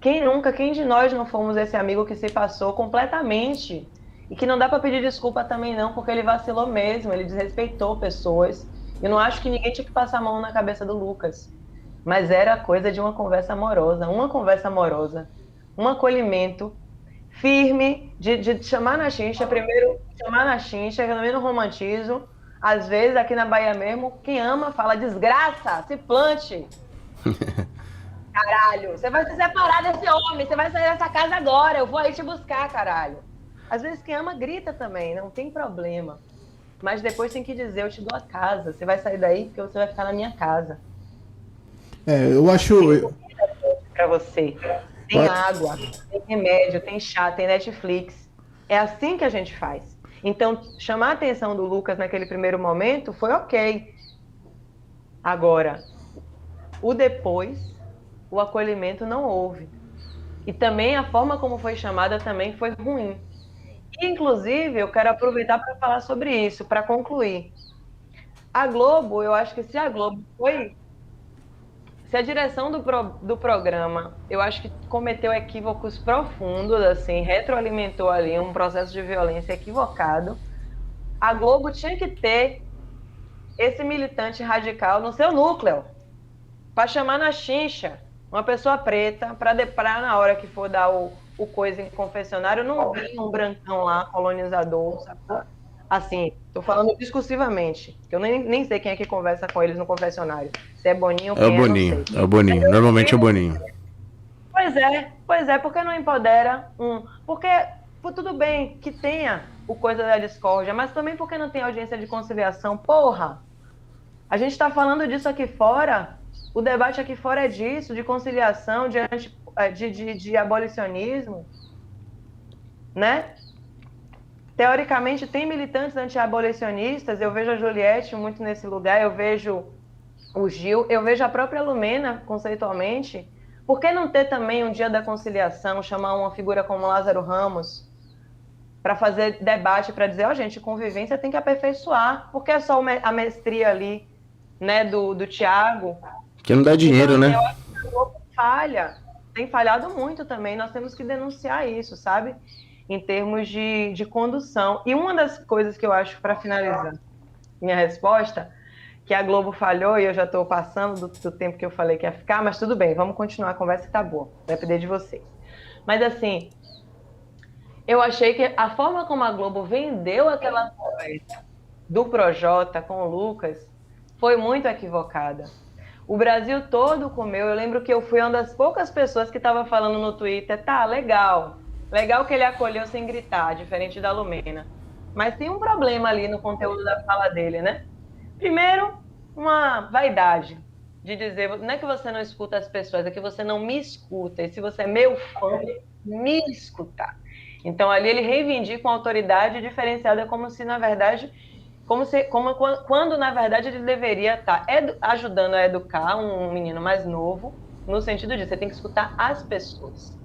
Quem de nós não fomos esse amigo que se passou completamente? E que não dá para pedir desculpa também não, porque ele vacilou mesmo, ele desrespeitou pessoas. Eu não acho que ninguém tinha que passar a mão na cabeça do Lucas. Mas era coisa de uma conversa amorosa, um acolhimento firme, de chamar na chincha, primeiro chamar na chincha, eu também não romantizo. Às vezes, aqui na Bahia mesmo, quem ama fala, desgraça, se plante. Caralho, você vai se separar desse homem, você vai sair dessa casa agora, eu vou aí te buscar, caralho. Às vezes quem ama grita também, não tem problema. Mas depois tem que dizer, eu te dou a casa, você vai sair daí porque você vai ficar na minha casa. Eu acho... Pra você. Tem água, tem remédio, tem chá, tem Netflix. É assim que a gente faz. Então, chamar a atenção do Lucas naquele primeiro momento foi ok. Agora, o depois, o acolhimento não houve. E também a forma como foi chamada também foi ruim. E, inclusive, eu quero aproveitar para falar sobre isso, para concluir. A Globo, eu acho que se a Globo foi... Se a direção do programa, eu acho que cometeu equívocos profundos, assim, retroalimentou ali um processo de violência equivocado, a Globo tinha que ter esse militante radical no seu núcleo, para chamar na chincha uma pessoa preta, para na hora que for dar o coisa em confessionário, não vir um brancão lá, colonizador, sabe? Assim, tô falando discursivamente, que eu nem sei quem é que conversa com eles no confessionário. Se é Boninho ou quem é o Boninho, é o Boninho, normalmente é o Boninho. Pois é, porque não empodera um... Porque tudo bem que tenha o coisa da discórdia, mas também porque não tem audiência de conciliação. Porra! A gente tá falando disso aqui fora, o debate aqui fora é disso, de conciliação, de abolicionismo, né? Teoricamente, tem militantes anti-abolicionistas, eu vejo a Juliette muito nesse lugar, eu vejo o Gil, eu vejo a própria Lumena, conceitualmente. Por que não ter também um dia da conciliação, chamar uma figura como Lázaro Ramos, para fazer debate, para dizer, gente, convivência tem que aperfeiçoar, porque é só a mestria ali, né, do Thiago. Que não dá dinheiro, então, né? Eu acho que a Globo falha, tem falhado muito também, nós temos que denunciar isso, sabe? Em termos de condução. E uma das coisas que eu acho, para finalizar minha resposta, que a Globo falhou, e eu já estou passando do tempo que eu falei que ia ficar, mas tudo bem, vamos continuar, a conversa que tá boa, vai depender de vocês. Mas assim, eu achei que a forma como a Globo vendeu aquela conversa do Projota com o Lucas foi muito equivocada. O Brasil todo comeu, eu lembro que eu fui uma das poucas pessoas que estava falando no Twitter, tá, legal que ele acolheu sem gritar, diferente da Lumena. Mas tem um problema ali no conteúdo da fala dele, né? Primeiro, uma vaidade de dizer, não é que você não escuta as pessoas, é que você não me escuta. E se você é meu fã, me escutar. Então, ali ele reivindica uma autoridade diferenciada como se, na verdade, quando, na verdade, ele deveria estar ajudando a educar um menino mais novo, no sentido de você tem que escutar as pessoas.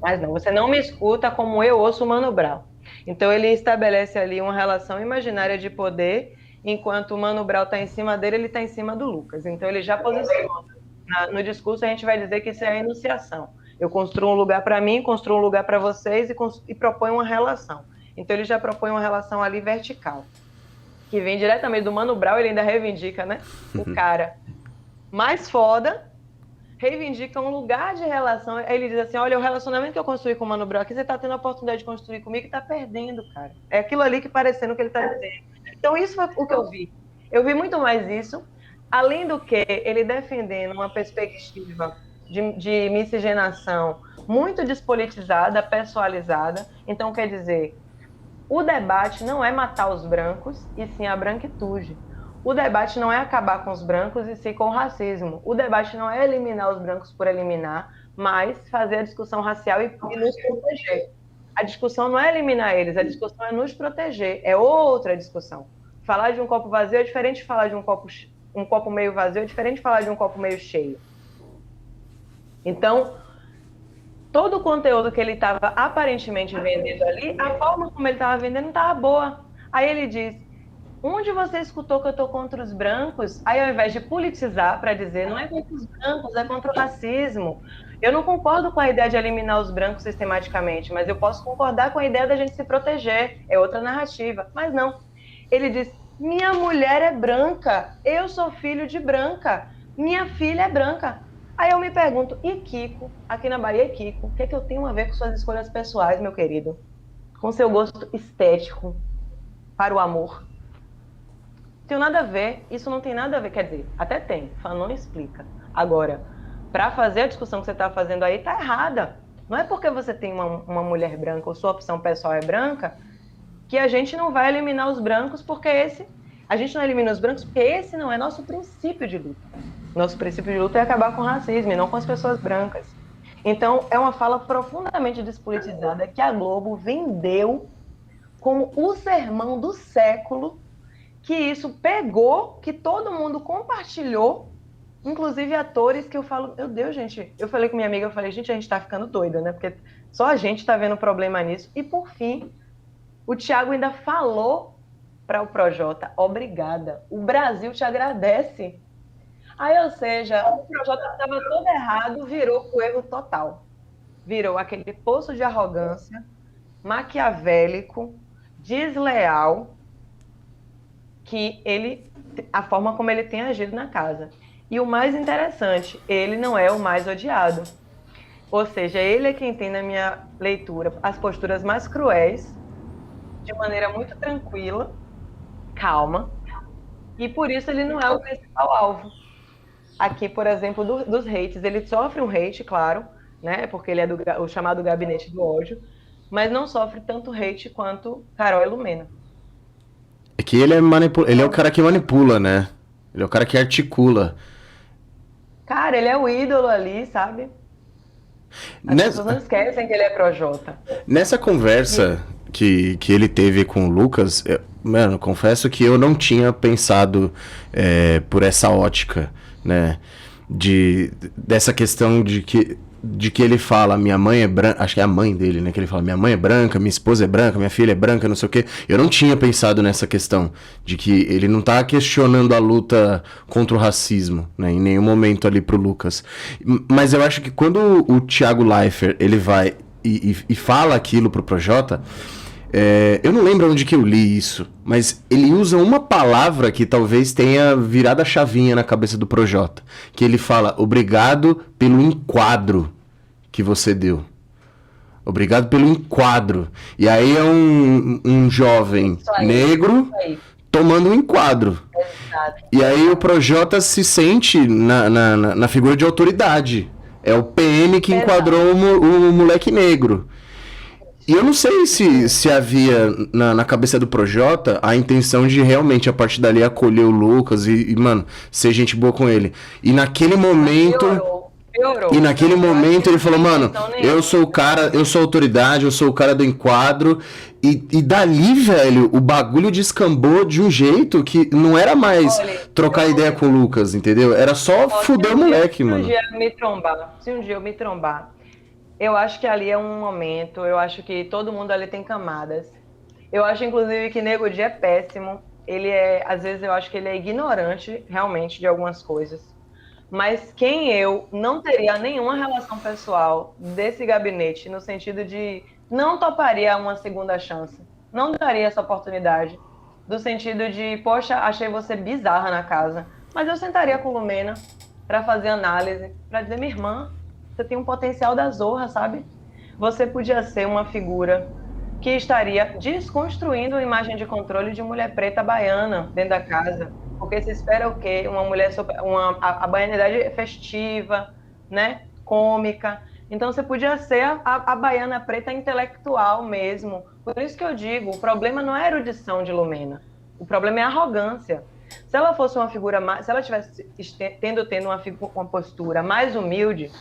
Mas não, você não me escuta como eu ouço o Mano Brown. Então ele estabelece ali uma relação imaginária de poder enquanto o Mano Brown está em cima dele, ele está em cima do Lucas. Então ele já posiciona. No discurso a gente vai dizer que isso é a enunciação. Eu construo um lugar para mim, construo um lugar para vocês e proponho uma relação. Então ele já propõe uma relação ali vertical, que vem diretamente do Mano Brown. Ele ainda reivindica, né? O cara mais foda reivindica um lugar de relação. Ele diz assim, olha, o relacionamento que eu construí com o Mano Brown aqui, você tá tendo a oportunidade de construir comigo e tá perdendo, cara. É aquilo ali que parecendo que ele tá dizendo. Então isso foi o que eu vi. Eu vi muito mais isso, além do que ele defendendo uma perspectiva de miscigenação muito despolitizada, pessoalizada. Então, quer dizer, o debate não é matar os brancos, e sim a branquitude. O debate não é acabar com os brancos e sim com o racismo. O debate não é eliminar os brancos por eliminar, mas fazer a discussão racial e nos proteger. A discussão não é eliminar eles, a discussão é nos proteger. É outra discussão. Falar de um copo vazio é diferente de falar de um copo meio vazio, é diferente de falar de um copo meio cheio. Então, todo o conteúdo que ele estava aparentemente vendendo ali, a forma como ele estava vendendo não estava boa. Aí ele diz, onde você escutou que eu estou contra os brancos? Aí, ao invés de politizar para dizer, não é contra os brancos, é contra o racismo. Eu não concordo com a ideia de eliminar os brancos sistematicamente, mas eu posso concordar com a ideia da gente se proteger. É outra narrativa. Mas não. Ele diz, minha mulher é branca, eu sou filho de branca, minha filha é branca. Aí eu me pergunto, e Kiko? Aqui na Bahia, Kiko, o que é que eu tenho a ver com suas escolhas pessoais, meu querido? Com seu gosto estético para o amor? Tem nada a ver, isso não tem nada a ver, quer dizer, até tem, Fanon explica. Agora, para fazer a discussão que você está fazendo aí, tá errada. Não é porque você tem uma mulher branca ou sua opção pessoal é branca que a gente não vai eliminar os brancos, porque a gente não elimina os brancos porque esse não é nosso princípio de luta. Nosso princípio de luta é acabar com o racismo e não com as pessoas brancas. Então, é uma fala profundamente despolitizada que a Globo vendeu como o sermão do século, que isso pegou, que todo mundo compartilhou, inclusive atores que eu falo, meu Deus, gente, eu falei com minha amiga, eu falei, gente, a gente tá ficando doida, né? Porque só a gente tá vendo problema nisso. E por fim, o Thiago ainda falou para o Projota, obrigada, o Brasil te agradece. Aí, ou seja, o Projota estava todo errado, virou o erro total. Virou aquele poço de arrogância, maquiavélico, desleal, que a forma como ele tem agido na casa. E o mais interessante, ele não é o mais odiado. Ou seja, ele é quem tem, na minha leitura, as posturas mais cruéis, de maneira muito tranquila, calma, e por isso ele não é o principal alvo. Aqui, por exemplo, dos hates, ele sofre um hate, claro, né, porque ele é o chamado gabinete do ódio, mas não sofre tanto hate quanto Carol e Lumena. É que ele é o cara que manipula, né? Ele é o cara que articula. Cara, ele é o ídolo ali, sabe? As pessoas não esquecem que ele é Projota. Nessa conversa que ele teve com o Lucas, mano, confesso que eu não tinha pensado por essa ótica, né? Dessa questão de que ele fala, minha mãe é branca, acho que é a mãe dele, né, que ele fala, minha mãe é branca, minha esposa é branca, minha filha é branca, não sei o quê. Eu não tinha pensado nessa questão, de que ele não tá questionando a luta contra o racismo, né, em nenhum momento ali pro Lucas. Mas eu acho que quando o Thiago Leifert, ele vai e fala aquilo pro Projota, eu não lembro onde que eu li isso, mas ele usa uma palavra que talvez tenha virado a chavinha na cabeça do Projota, que ele fala, obrigado pelo enquadro que você deu. Obrigado pelo enquadro. E aí é um jovem negro tomando um enquadro. Exato. E aí o Projota se sente na figura de autoridade. É o PM que enquadrou o moleque negro. E eu não sei se havia na cabeça do Projota a intenção de realmente, a partir dali, acolher o Lucas e, mano, ser gente boa com ele. E naquele momento... Piorou. E naquele momento ele falou, mano, eu sou o cara, eu sou a autoridade, eu sou o cara do enquadro. E dali, velho, o bagulho descambou de um jeito que não era mais trocar ideia com o Lucas, entendeu? Era só fuder o moleque, mano. Se um dia eu me trombar, eu acho que ali é um momento, eu acho que todo mundo ali tem camadas. Eu acho, inclusive, que Nego Di é péssimo às vezes eu acho que ele é ignorante realmente de algumas coisas. Mas quem eu não teria nenhuma relação pessoal desse gabinete, no sentido de não toparia uma segunda chance, não daria essa oportunidade, do sentido de, poxa, achei você bizarra na casa, mas eu sentaria com Lumena para fazer análise, para dizer, minha irmã, você tem um potencial da zorra, sabe? Você podia ser uma figura que estaria desconstruindo a imagem de controle de mulher preta baiana dentro da casa. Porque se espera o quê? Uma mulher, a baianidade festiva, né? Cômica. Então você podia ser a baiana preta intelectual mesmo. Por isso que eu digo, o problema não é a erudição de Lumena. O problema é a arrogância. Se ela fosse uma figura mais, se ela tivesse tendo uma postura mais humilde,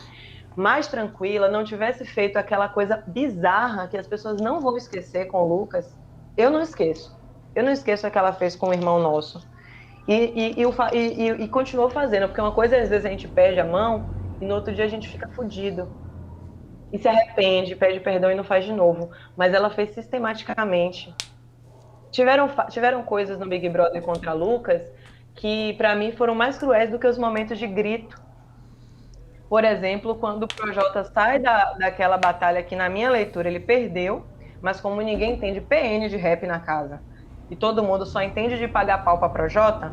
mais tranquila, não tivesse feito aquela coisa bizarra que as pessoas não vão esquecer com o Lucas, eu não esqueço. Eu não esqueço o que ela fez com o irmão nosso. E continuou fazendo, porque uma coisa, às vezes, a gente perde a mão e no outro dia a gente fica fudido. E se arrepende, pede perdão e não faz de novo. Mas ela fez sistematicamente. Tiveram coisas no Big Brother contra Lucas que, para mim, foram mais cruéis do que os momentos de grito. Por exemplo, quando o Projota sai daquela batalha que, na minha leitura, ele perdeu, mas como ninguém entende PN de rap na casa, e todo mundo só entende de pagar pau para Projota,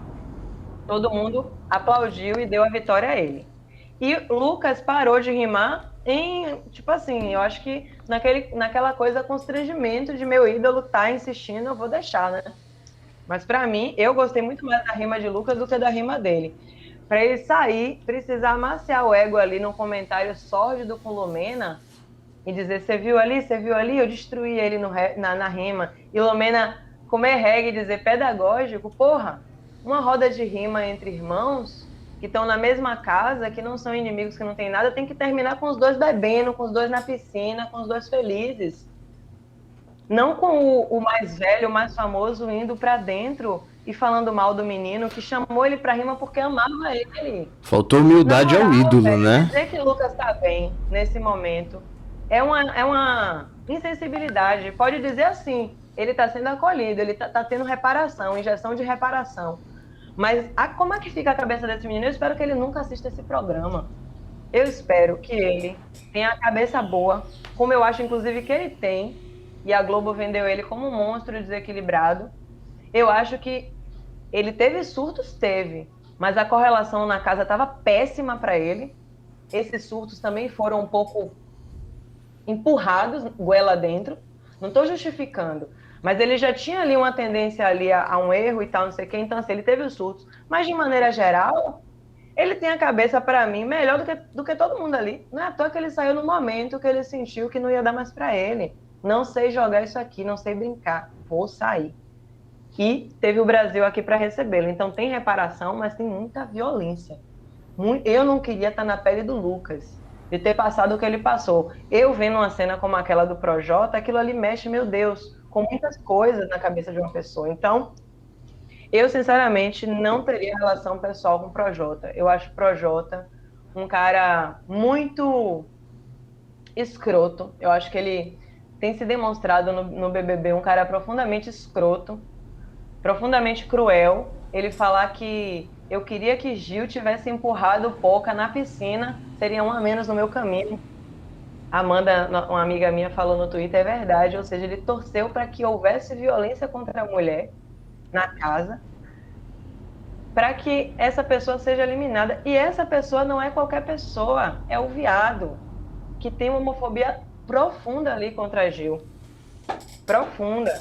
todo mundo aplaudiu e deu a vitória a ele. E Lucas parou de rimar tipo assim, eu acho que naquela coisa constrangimento de meu ídolo tá insistindo, eu vou deixar, né? Mas para mim, eu gostei muito mais da rima de Lucas do que da rima dele. Para ele sair, precisar amaciar o ego ali num comentário sórdido com Lumena e dizer, você viu ali, eu destruí ele na rima. E Lumena comer reggae e dizer pedagógico, porra, uma roda de rima entre irmãos que estão na mesma casa, que não são inimigos, que não tem nada, tem que terminar com os dois bebendo, com os dois na piscina, com os dois felizes. Não com o mais velho, o mais famoso, indo para dentro e falando mal do menino, que chamou ele pra rima porque amava ele. Faltou humildade moral, ao ídolo, velho, né? Dizer que o Lucas tá bem nesse momento é uma insensibilidade. Pode dizer assim, ele tá sendo acolhido, ele tá tendo reparação, injeção de reparação. Mas como é que fica a cabeça desse menino? Eu espero que ele nunca assista esse programa. Eu espero que ele tenha a cabeça boa, como eu acho, inclusive, que ele tem, e a Globo vendeu ele como um monstro desequilibrado. Eu acho que ele teve surtos, mas a correlação na casa estava péssima para ele. Esses surtos também foram um pouco empurrados, goela dentro. Não estou justificando, mas ele já tinha ali uma tendência ali a um erro e tal, não sei o quê. Então, assim, ele teve os surtos. Mas, de maneira geral, ele tem a cabeça, para mim, melhor do que todo mundo ali. Não é à toa que ele saiu no momento que ele sentiu que não ia dar mais para ele. Não sei jogar isso aqui, não sei brincar, vou sair. E teve o Brasil aqui para recebê-lo. Então tem reparação, mas tem muita violência. Eu não queria estar na pele do Lucas, de ter passado o que ele passou. Eu vendo uma cena como aquela do Projota, aquilo ali mexe, meu Deus, com muitas coisas na cabeça de uma pessoa. Então, eu sinceramente não teria relação pessoal com o Projota. Eu acho o Projota um cara muito escroto. Eu acho que ele tem se demonstrado no BBB um cara profundamente escroto, profundamente cruel. Ele falar que eu queria que Gil tivesse empurrado Poca na piscina, seria um a menos no meu caminho. Amanda, uma amiga minha, falou no Twitter, é verdade, ou seja, ele torceu para que houvesse violência contra a mulher na casa, para que essa pessoa seja eliminada. E essa pessoa não é qualquer pessoa, é o viado, que tem uma homofobia profunda ali contra a Gil. Profunda,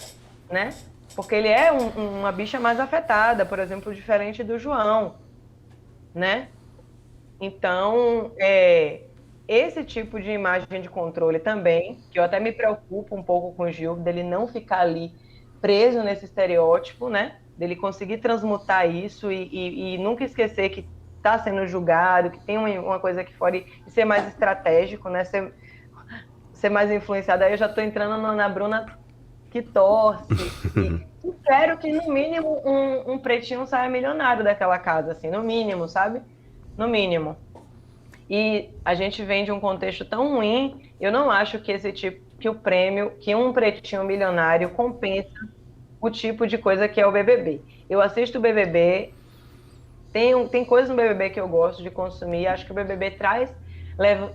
né? Porque ele é uma bicha mais afetada, por exemplo, diferente do João, né? Então, esse tipo de imagem de controle também, que eu até me preocupo um pouco com o Gil, dele não ficar ali preso nesse estereótipo, né? Dele conseguir transmutar isso e nunca esquecer que está sendo julgado, que tem uma coisa aqui fora e ser mais estratégico, né? Ser mais influenciado. Aí eu já estou entrando na Bruna que torce. E quero que, no mínimo, um pretinho saia milionário daquela casa, assim, no mínimo, sabe? No mínimo. E a gente vem de um contexto tão ruim, eu não acho que que o prêmio, que um pretinho milionário compensa o tipo de coisa que é o BBB. Eu assisto o BBB, tem coisas no BBB que eu gosto de consumir, acho que o BBB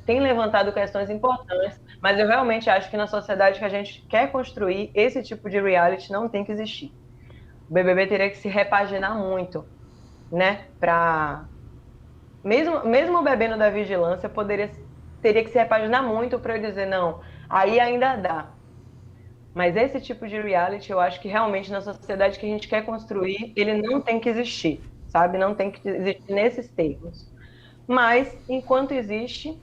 tem levantado questões importantes, mas eu realmente acho que na sociedade que a gente quer construir, esse tipo de reality não tem que existir. O BBB teria que se repaginar muito, né? Mesmo o bebendo da vigilância teria que se repaginar muito para eu dizer, não, aí ainda dá. Mas esse tipo de reality, eu acho que realmente na sociedade que a gente quer construir, ele não tem que existir, sabe? Não tem que existir nesses termos. Mas, enquanto existe,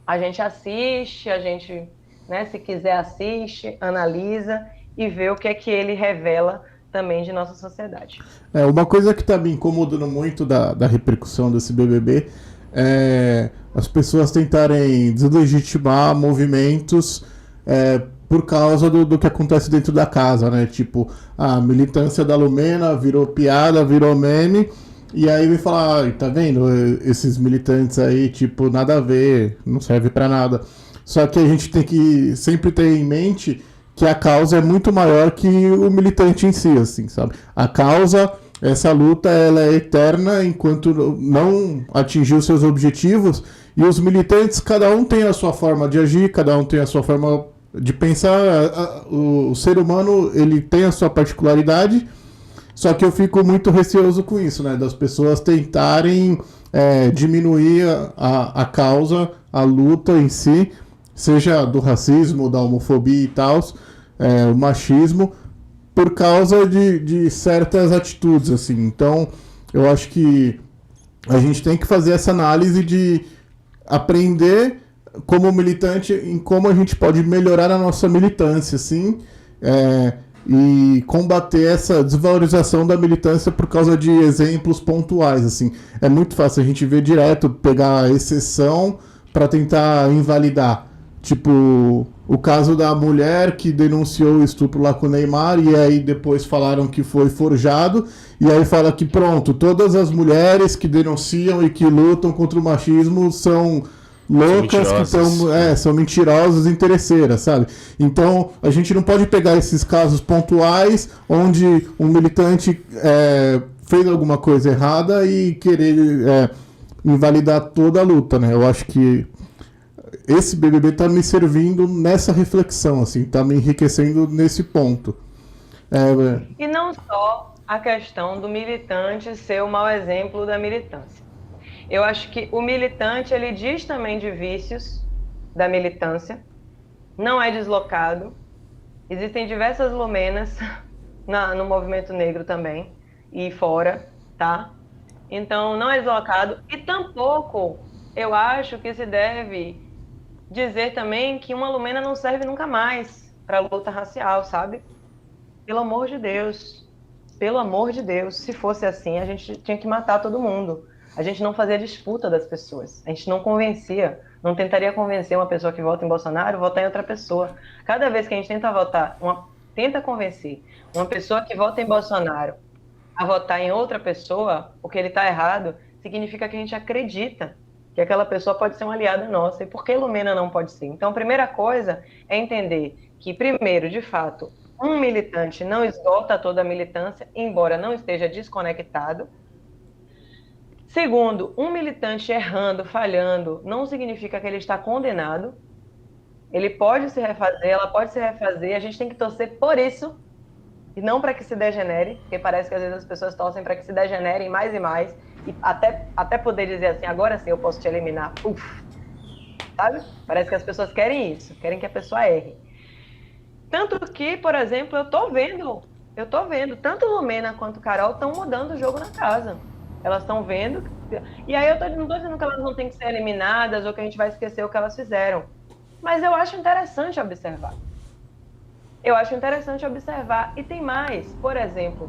a gente assiste, a gente, né, se quiser assiste, analisa e vê o que é que ele revela também de nossa sociedade. Uma coisa que tá me incomodando muito da repercussão desse BBB é as pessoas tentarem deslegitimar movimentos por causa do que acontece dentro da casa, né? Tipo, a militância da Lumena virou piada, virou meme, e aí me falar, tá vendo? Esses militantes aí, tipo, nada a ver, não serve pra nada. Só que a gente tem que sempre ter em mente que a causa é muito maior que o militante em si, assim, sabe? A causa, essa luta, ela é eterna enquanto não atingir os seus objetivos, e os militantes, cada um tem a sua forma de agir, cada um tem a sua forma de pensar. O ser humano, ele tem a sua particularidade, só que eu fico muito receoso com isso, né? Das pessoas tentarem diminuir a causa, a luta em si, seja do racismo, da homofobia e tal, o machismo, por causa de certas atitudes, assim. Então, eu acho que a gente tem que fazer essa análise de aprender como militante em como a gente pode melhorar a nossa militância, assim, e combater essa desvalorização da militância por causa de exemplos pontuais, assim. É muito fácil a gente ver direto, pegar a exceção para tentar invalidar. Tipo, o caso da mulher que denunciou o estupro lá com o Neymar, e aí depois falaram que foi forjado, e aí fala que pronto, todas as mulheres que denunciam e que lutam contra o machismo são loucas, são mentirosas, interesseiras, sabe? Então, a gente não pode pegar esses casos pontuais onde um militante fez alguma coisa errada e querer invalidar toda a luta, né? Eu acho que esse BBB tá me servindo nessa reflexão, assim, tá me enriquecendo nesse ponto. E não só a questão do militante ser o mau exemplo da militância. Eu acho que o militante, ele diz também de vícios da militância, não é deslocado. Existem diversas lumenas no movimento negro também, e fora, tá? Então, não é deslocado. E tampouco eu acho que se deve dizer também que uma lumena não serve nunca mais para a luta racial, sabe? Pelo amor de Deus. Pelo amor de Deus. Se fosse assim, a gente tinha que matar todo mundo. A gente não fazia disputa das pessoas. A gente não convencia. Não tentaria convencer uma pessoa que vota em Bolsonaro, votar em outra pessoa. Cada vez que a gente tenta convencer uma pessoa que vota em Bolsonaro a votar em outra pessoa, porque ele está errado, significa que a gente acredita que aquela pessoa pode ser uma aliada nossa. E por que Lumena não pode ser? Então, a primeira coisa é entender que, primeiro, de fato, um militante não esgota toda a militância, embora não esteja desconectado. Segundo, um militante errando, falhando, não significa que ele está condenado. Ele pode se refazer, ela pode se refazer, a gente tem que torcer por isso, e não para que se degenere, porque parece que às vezes as pessoas torcem para que se degenerem mais e mais, e até poder dizer assim, agora sim eu posso te eliminar. Sabe? Parece que as pessoas querem isso, querem que a pessoa erre. Tanto que, por exemplo, eu tô vendo, tanto Lumena quanto Carol estão mudando o jogo na casa. Elas estão vendo, e aí eu não tô dizendo que elas não têm que ser eliminadas ou que a gente vai esquecer o que elas fizeram. Mas eu acho interessante observar. E tem mais, por exemplo,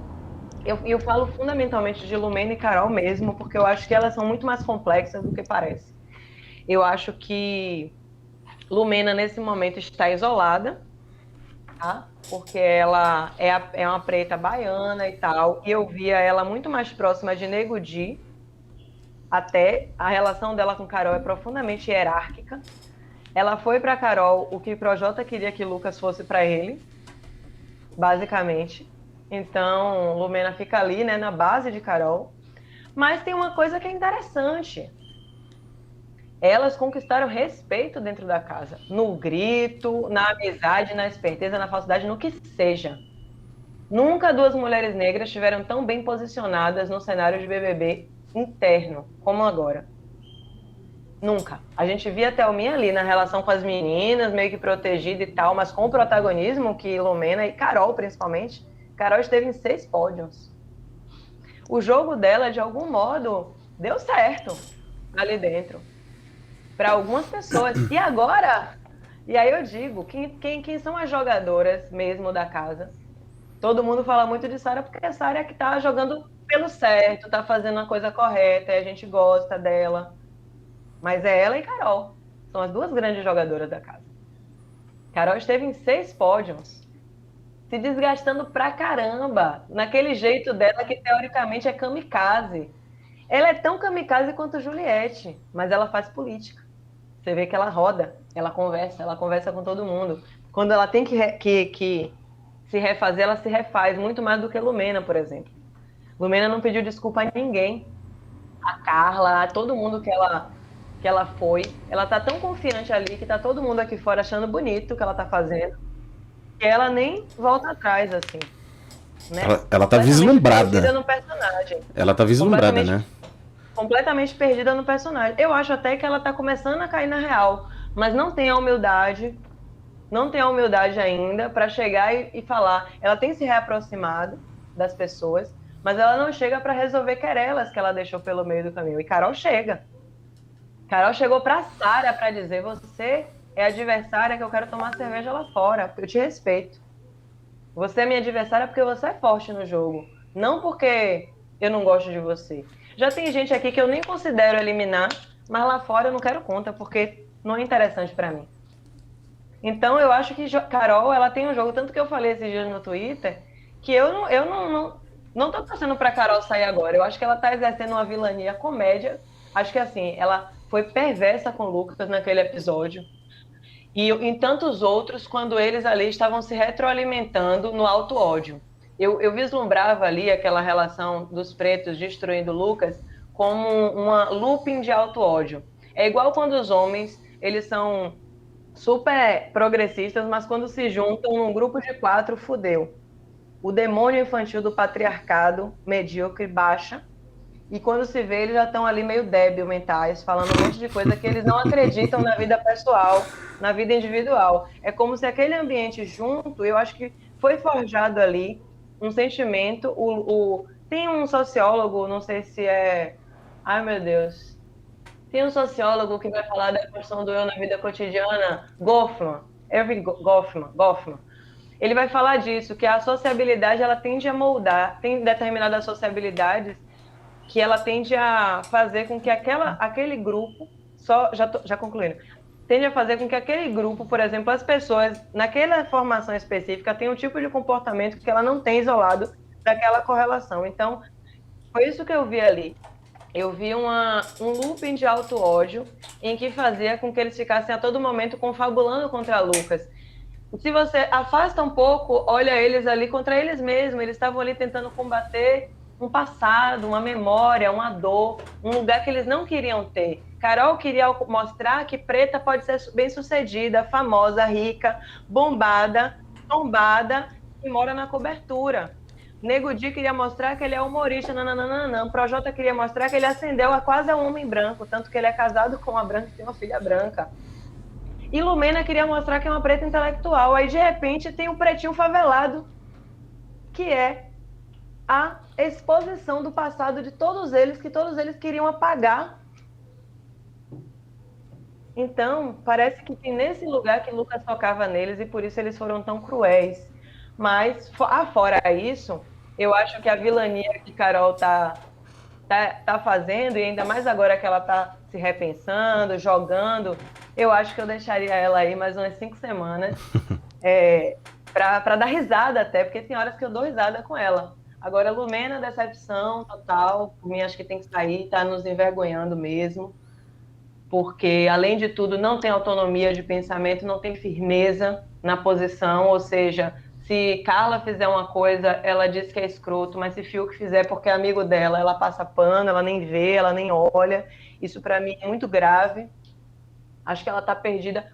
eu falo fundamentalmente de Lumena e Carol mesmo, porque eu acho que elas são muito mais complexas do que parece. Eu acho que Lumena, nesse momento, está isolada, tá? Porque ela é uma preta baiana e tal, e eu via ela muito mais próxima de Nego Di. Até a relação dela com Carol é profundamente hierárquica. Ela foi para Carol o que Projota queria que Lucas fosse para ele, basicamente. Então, Lumena fica ali, né, na base de Carol. Mas tem uma coisa que é interessante. Elas conquistaram respeito dentro da casa. No grito, na amizade, na esperteza, na falsidade, no que seja. Nunca duas mulheres negras estiveram tão bem posicionadas no cenário de BBB interno como agora. Nunca. A gente via a Thelminha ali na relação com as meninas, meio que protegida e tal, mas com o protagonismo que Lumena e Carol, principalmente. Carol esteve em 6 pódios. O jogo dela, de algum modo, deu certo ali dentro. Para algumas pessoas. E agora, e aí eu digo, quem são as jogadoras mesmo da casa? Todo mundo fala muito de Sara porque a Sara é que tá jogando pelo certo, tá fazendo a coisa correta, e a gente gosta dela. Mas é ela e Carol. São as duas grandes jogadoras da casa. Carol esteve em 6 pódios, se desgastando pra caramba, naquele jeito dela que teoricamente é kamikaze. Ela é tão kamikaze quanto Juliette, mas ela faz política. Você vê que ela roda, ela conversa com todo mundo. Quando ela tem que se refazer, ela se refaz, muito mais do que Lumena, por exemplo. Lumena não pediu desculpa a ninguém. A Carla, a todo mundo que ela foi. Ela tá tão confiante ali que tá todo mundo aqui fora achando bonito o que ela tá fazendo, que ela nem volta atrás, assim. Né? Ela tá vislumbrada. Perdida no personagem. Ela tá vislumbrada, né? Completamente perdida no personagem. Eu acho até que ela tá começando a cair na real, mas não tem a humildade ainda para chegar e falar. Ela tem se reaproximado das pessoas, mas ela não chega para resolver querelas que ela deixou pelo meio do caminho. E Carol chega. Carol chegou para Sara para dizer: você é adversária que eu quero tomar cerveja lá fora, porque eu te respeito. Você é minha adversária porque você é forte no jogo, não porque eu não gosto de você. Já tem gente aqui que eu nem considero eliminar, mas lá fora eu não quero conta, porque não é interessante para mim. Então eu acho que Carol, ela tem um jogo, tanto que eu falei esses dias no Twitter, que eu não tô torcendo pra Carol sair agora. Eu acho que ela tá exercendo uma vilania comédia. Acho que assim, ela foi perversa com o Lucas naquele episódio. E em tantos outros, quando eles ali estavam se retroalimentando no alto ódio. Eu vislumbrava ali aquela relação dos pretos destruindo o Lucas como uma looping de alto ódio. É igual quando os homens, eles são super progressistas, mas quando se juntam num grupo de 4, fudeu. O demônio infantil do patriarcado medíocre baixa, e quando se vê, eles já estão ali meio débil mentais, falando um monte de coisa que eles não acreditam na vida pessoal, na vida individual. É como se aquele ambiente junto, eu acho que foi forjado ali um sentimento. Tem um sociólogo, não sei se é... Ai, meu Deus. Tem um sociólogo que vai falar da questão do eu na vida cotidiana, Goffman, Erving Goffman. Ele vai falar disso, que a sociabilidade ela tende a moldar, tem determinadas sociabilidades que ela tende a fazer com que aquele grupo, já concluindo, tende a fazer com que aquele grupo, por exemplo, as pessoas naquela formação específica tenham um tipo de comportamento que ela não tem isolado daquela correlação. Então, foi isso que eu vi ali. Eu vi um looping de alto ódio em que fazia com que eles ficassem a todo momento confabulando contra Lucas. Se você afasta um pouco, olha eles ali contra eles mesmos, eles estavam ali tentando combater um passado, uma memória, uma dor, um lugar que eles não queriam ter. Carol queria mostrar que preta pode ser bem-sucedida, famosa, rica, bombada, tombada e mora na cobertura. Nego Di queria mostrar que ele é humorista, nananana. Projota queria mostrar que ele ascendeu a quase um homem branco, tanto que ele é casado com uma branca e tem uma filha branca. E Lumena queria mostrar que é uma preta intelectual. Aí, de repente, tem um pretinho favelado, que é a exposição do passado de todos eles, que todos eles queriam apagar. Então, parece que tem nesse lugar que Lucas tocava neles e por isso eles foram tão cruéis. Mas, fora isso, eu acho que a vilania que Carol tá fazendo, e ainda mais agora que ela tá se repensando, jogando, eu acho que eu deixaria ela aí mais umas 5 semanas pra dar risada até, porque tem horas que eu dou risada com ela. Agora, Lumena, decepção total, por mim acho que tem que sair, tá nos envergonhando mesmo, porque, além de tudo, não tem autonomia de pensamento, não tem firmeza na posição, ou seja, Se Carla fizer uma coisa, ela diz que é escroto, mas se Fiuk fizer porque é amigo dela, ela passa pano, ela nem vê, ela nem olha. Isso pra mim é muito grave. Acho que ela tá perdida.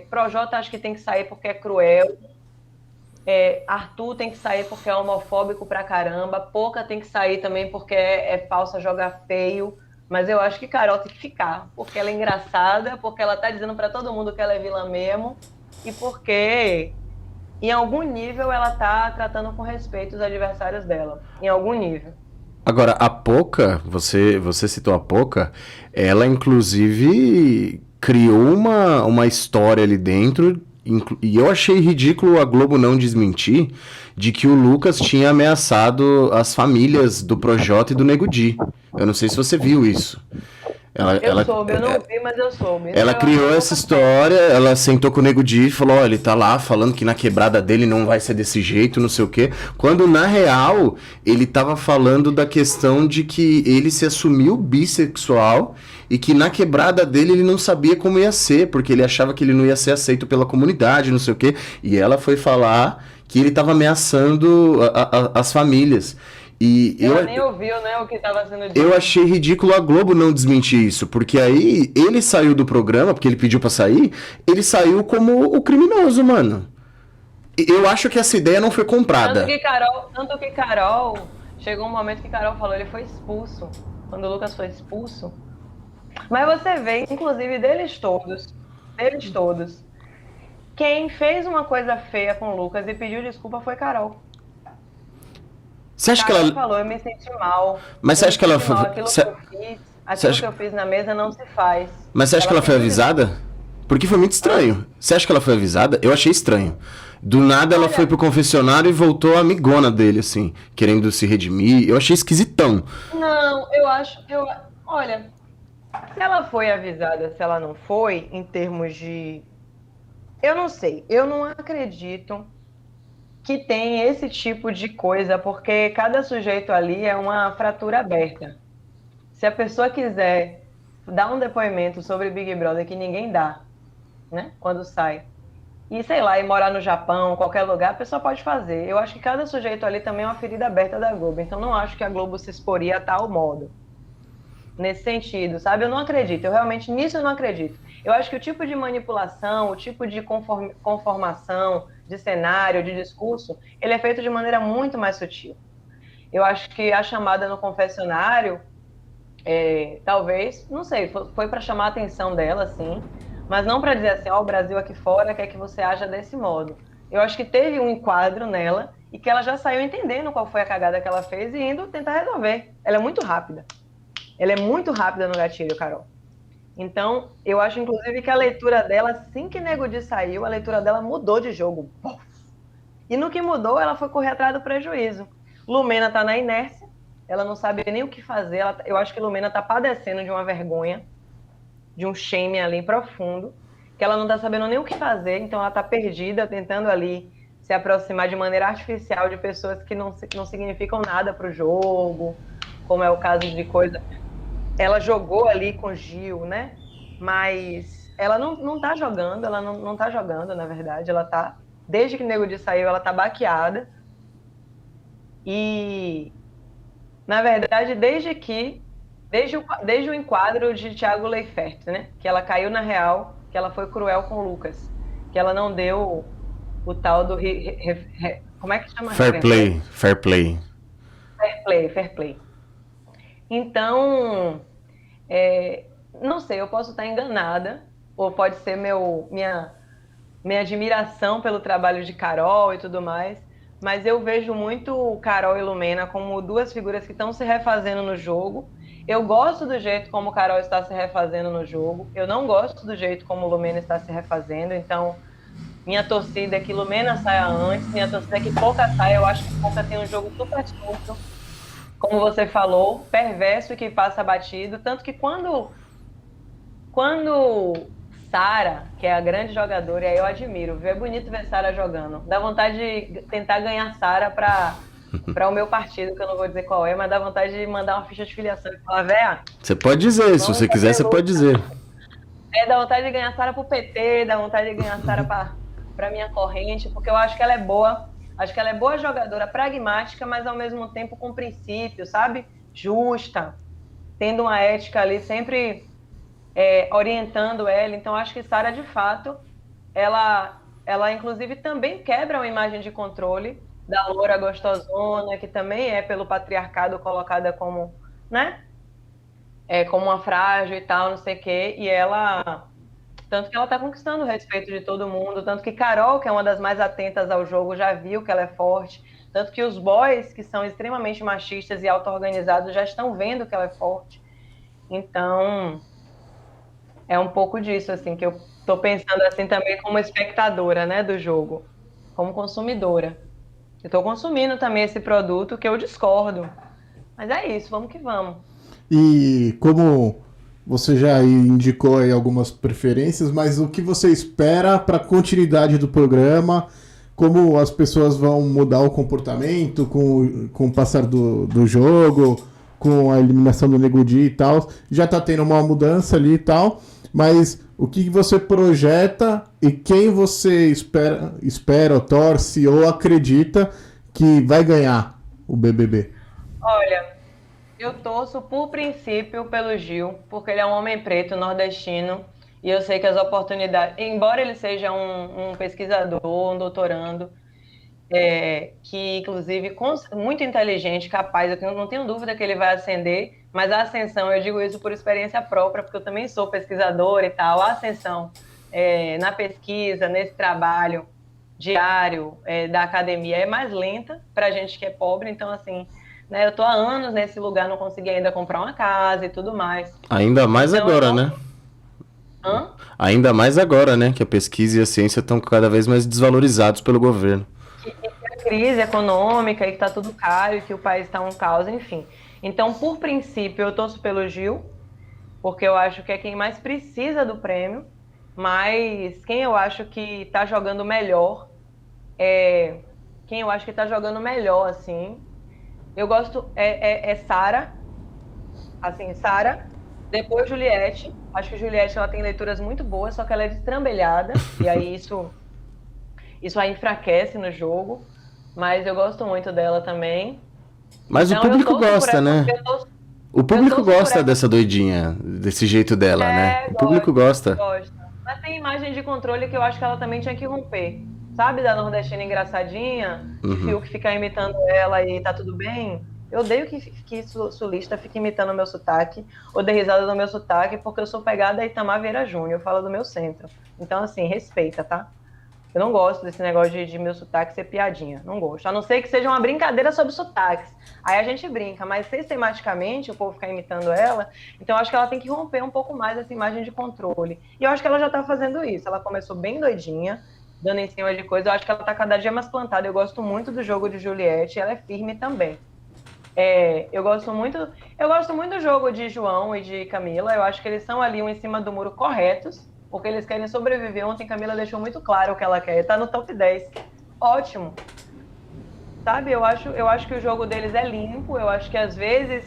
Projota acho que tem que sair porque é cruel. Arthur tem que sair porque é homofóbico pra caramba. Poca tem que sair também porque é falsa, joga feio. Mas eu acho que Carol tem que ficar, porque ela é engraçada, porque ela tá dizendo pra todo mundo que ela é vilã mesmo, e porque em algum nível ela tá tratando com respeito os adversários dela. Em algum nível. Agora, a Poca, você citou a Poca, ela inclusive criou uma história ali dentro, e eu achei ridículo a Globo não desmentir, de que o Lucas tinha ameaçado as famílias do Projota e do Nego Di. Eu não sei se você viu isso. Eu soube, eu não vi, mas eu soube. Ela criou essa história, ela sentou com o Nego Di e falou, ó, ele tá lá falando que na quebrada dele não vai ser desse jeito, não sei o quê. Quando, na real, ele tava falando da questão de que ele se assumiu bissexual e que na quebrada dele ele não sabia como ia ser, porque ele achava que ele não ia ser aceito pela comunidade, não sei o quê. E ela foi falar que ele tava ameaçando as famílias. E ela nem ouviu, né, o que estava sendo dito. Eu achei ridículo a Globo não desmentir isso, porque aí ele saiu do programa, porque ele pediu pra sair, ele saiu como o criminoso, mano. Eu acho que essa ideia não foi comprada. Tanto que Carol, chegou um momento que Carol falou, ele foi expulso, quando o Lucas foi expulso. Mas você vê, inclusive, deles todos, quem fez uma coisa feia com o Lucas e pediu desculpa foi Carol. Você acha Carol que ela falou, eu me senti mal. Mas você acha que ela foi Aquilo que eu fiz na mesa não se faz. Mas você acha que ela foi avisada? Porque foi muito estranho. Você acha que ela foi avisada? Eu achei estranho. Do nada ela foi pro confessionário e voltou a amigona dele, assim, querendo se redimir. Eu achei esquisitão. Não, olha, se ela foi avisada, se ela não foi, em termos de... Eu não sei, eu não acredito que tem esse tipo de coisa, porque cada sujeito ali é uma fratura aberta. Se a pessoa quiser dar um depoimento sobre Big Brother que ninguém dá, né, quando sai, e sei lá, ir morar no Japão, qualquer lugar, a pessoa pode fazer. Eu acho que cada sujeito ali também é uma ferida aberta da Globo, então não acho que a Globo se exporia a tal modo. Nesse sentido, sabe? Eu não acredito, nisso eu não acredito. Eu acho que o tipo de manipulação, o tipo de conformação de cenário, de discurso, ele é feito de maneira muito mais sutil. Eu acho que a chamada no confessionário, talvez, não sei, foi para chamar a atenção dela, sim, mas não para dizer assim, ó, o Brasil aqui fora quer que você haja desse modo. Eu acho que teve um enquadro nela e que ela já saiu entendendo qual foi a cagada que ela fez e indo tentar resolver. Ela é muito rápida. Ela é muito rápida no gatilho, Carol. Então, eu acho, inclusive, que a leitura dela, assim que Nego Di saiu, a leitura dela mudou de jogo. E no que mudou, ela foi correr atrás do prejuízo. Lumena tá na inércia, ela não sabe nem o que fazer. Eu acho que Lumena tá padecendo de uma vergonha, de um shame ali profundo, que ela não tá sabendo nem o que fazer, então ela tá perdida, tentando ali se aproximar de maneira artificial de pessoas que não significam nada pro jogo, como é o caso de coisa... Ela jogou ali com Gil, né? Mas ela não tá jogando, ela não tá jogando, na verdade. Ela tá, desde que o Nego Di saiu, ela tá baqueada. E, na verdade, desde o enquadro de Thiago Leifert, né? Que ela caiu na real, que ela foi cruel com o Lucas. Que ela não deu o tal do... como é que chama? Fair play. Fair play. Então, não sei, eu posso estar enganada, ou pode ser minha admiração pelo trabalho de Carol e tudo mais, mas eu vejo muito Carol e Lumena como duas figuras que estão se refazendo no jogo. Eu gosto do jeito como Carol está se refazendo no jogo, eu não gosto do jeito como Lumena está se refazendo, então minha torcida é que Lumena saia antes, minha torcida é que Poca saia. Eu acho que Poca tem um jogo super surto, como você falou, perverso e que passa batido. Tanto que quando Sara, que é a grande jogadora, e aí eu admiro, é bonito ver Sara jogando. Dá vontade de tentar ganhar Sara para o meu partido, que eu não vou dizer qual é, mas dá vontade de mandar uma ficha de filiação e falar, véia... Você pode dizer, se você quiser, você pode dizer. Dá vontade de ganhar Sara pro PT, dá vontade de ganhar Sara para minha corrente, porque eu acho que ela é boa. Acho que ela é boa jogadora, pragmática, mas ao mesmo tempo com princípio, sabe? Justa, tendo uma ética ali sempre orientando ela. Então, acho que Sara, de fato, ela inclusive também quebra uma imagem de controle da loura gostosona, que também é pelo patriarcado colocada como, né? Como uma frágil e tal, não sei o quê. E ela, tanto que ela tá conquistando o respeito de todo mundo, tanto que Carol, que é uma das mais atentas ao jogo, já viu que ela é forte, tanto que os boys, que são extremamente machistas e auto-organizados, já estão vendo que ela é forte. Então, é um pouco disso, assim, que eu tô pensando assim também como espectadora, né, do jogo, como consumidora. Eu tô consumindo também esse produto que eu discordo. Mas é isso, vamos que vamos. E como você já indicou aí algumas preferências, mas o que você espera para a continuidade do programa? Como as pessoas vão mudar o comportamento com o passar do jogo, com a eliminação do Nego Di e tal? Já tá tendo uma mudança ali e tal, mas o que você projeta e quem você espera, torce ou acredita que vai ganhar o BBB? Olha, eu torço por princípio pelo Gil, porque ele é um homem preto, nordestino, e eu sei que as oportunidades, embora ele seja um pesquisador, um doutorando, que inclusive muito inteligente, capaz, eu não tenho dúvida que ele vai ascender, mas a ascensão, eu digo isso por experiência própria, porque eu também sou pesquisadora e tal, a ascensão na pesquisa, nesse trabalho diário da academia é mais lenta para a gente que é pobre, então assim, né, eu estou há anos nesse lugar, não consegui ainda comprar uma casa e tudo mais. Ainda mais Então, agora, né? Hã? Ainda mais agora, né? Que a pesquisa e a ciência estão cada vez mais desvalorizados pelo governo. Que a crise econômica e que está tudo caro e que o país está um caos, enfim. Então, por princípio, eu torço pelo Gil, porque eu acho que é quem mais precisa do prêmio, mas quem eu acho que está jogando melhor quem eu acho que está jogando melhor, assim. Eu gosto Sara, assim, Sara, depois Juliette. Acho que Juliette ela tem leituras muito boas, só que ela é destrambelhada, e aí isso a enfraquece no jogo, mas eu gosto muito dela também. Mas o Então eu público torço por gosta, ela, né? O eu público torço por gosta ela. dessa doidinha, desse jeito dela, né? O público gosta. Gosta. Mas tem imagem de controle que eu acho que ela também tinha que romper. Sabe, da nordestina engraçadinha, de Fiuk ficar imitando ela e tá tudo bem? Eu odeio que sulista fique imitando o meu sotaque, ou dê risada do meu sotaque, porque eu sou pegada a Itamar Vieira Júnior, eu falo do meu centro. Então, assim, respeita, tá? Eu não gosto desse negócio de meu sotaque ser piadinha. Não gosto. A não ser que seja uma brincadeira sobre sotaques. Aí a gente brinca, mas sistematicamente o povo ficar imitando ela. Então eu acho que ela tem que romper um pouco mais essa imagem de controle. E eu acho que ela já tá fazendo isso. Ela começou bem doidinha, dando em cima de coisa. Eu acho que ela tá cada dia mais plantada. Eu gosto muito do jogo de Juliette. Ela é firme também. Eu gosto muito do jogo de João e de Camila. Eu acho que eles são ali um em cima do muro corretos, porque eles querem sobreviver. Ontem Camila deixou muito claro o que ela quer. Tá no top 10. Ótimo. Sabe, eu acho que o jogo deles é limpo. Eu acho que às vezes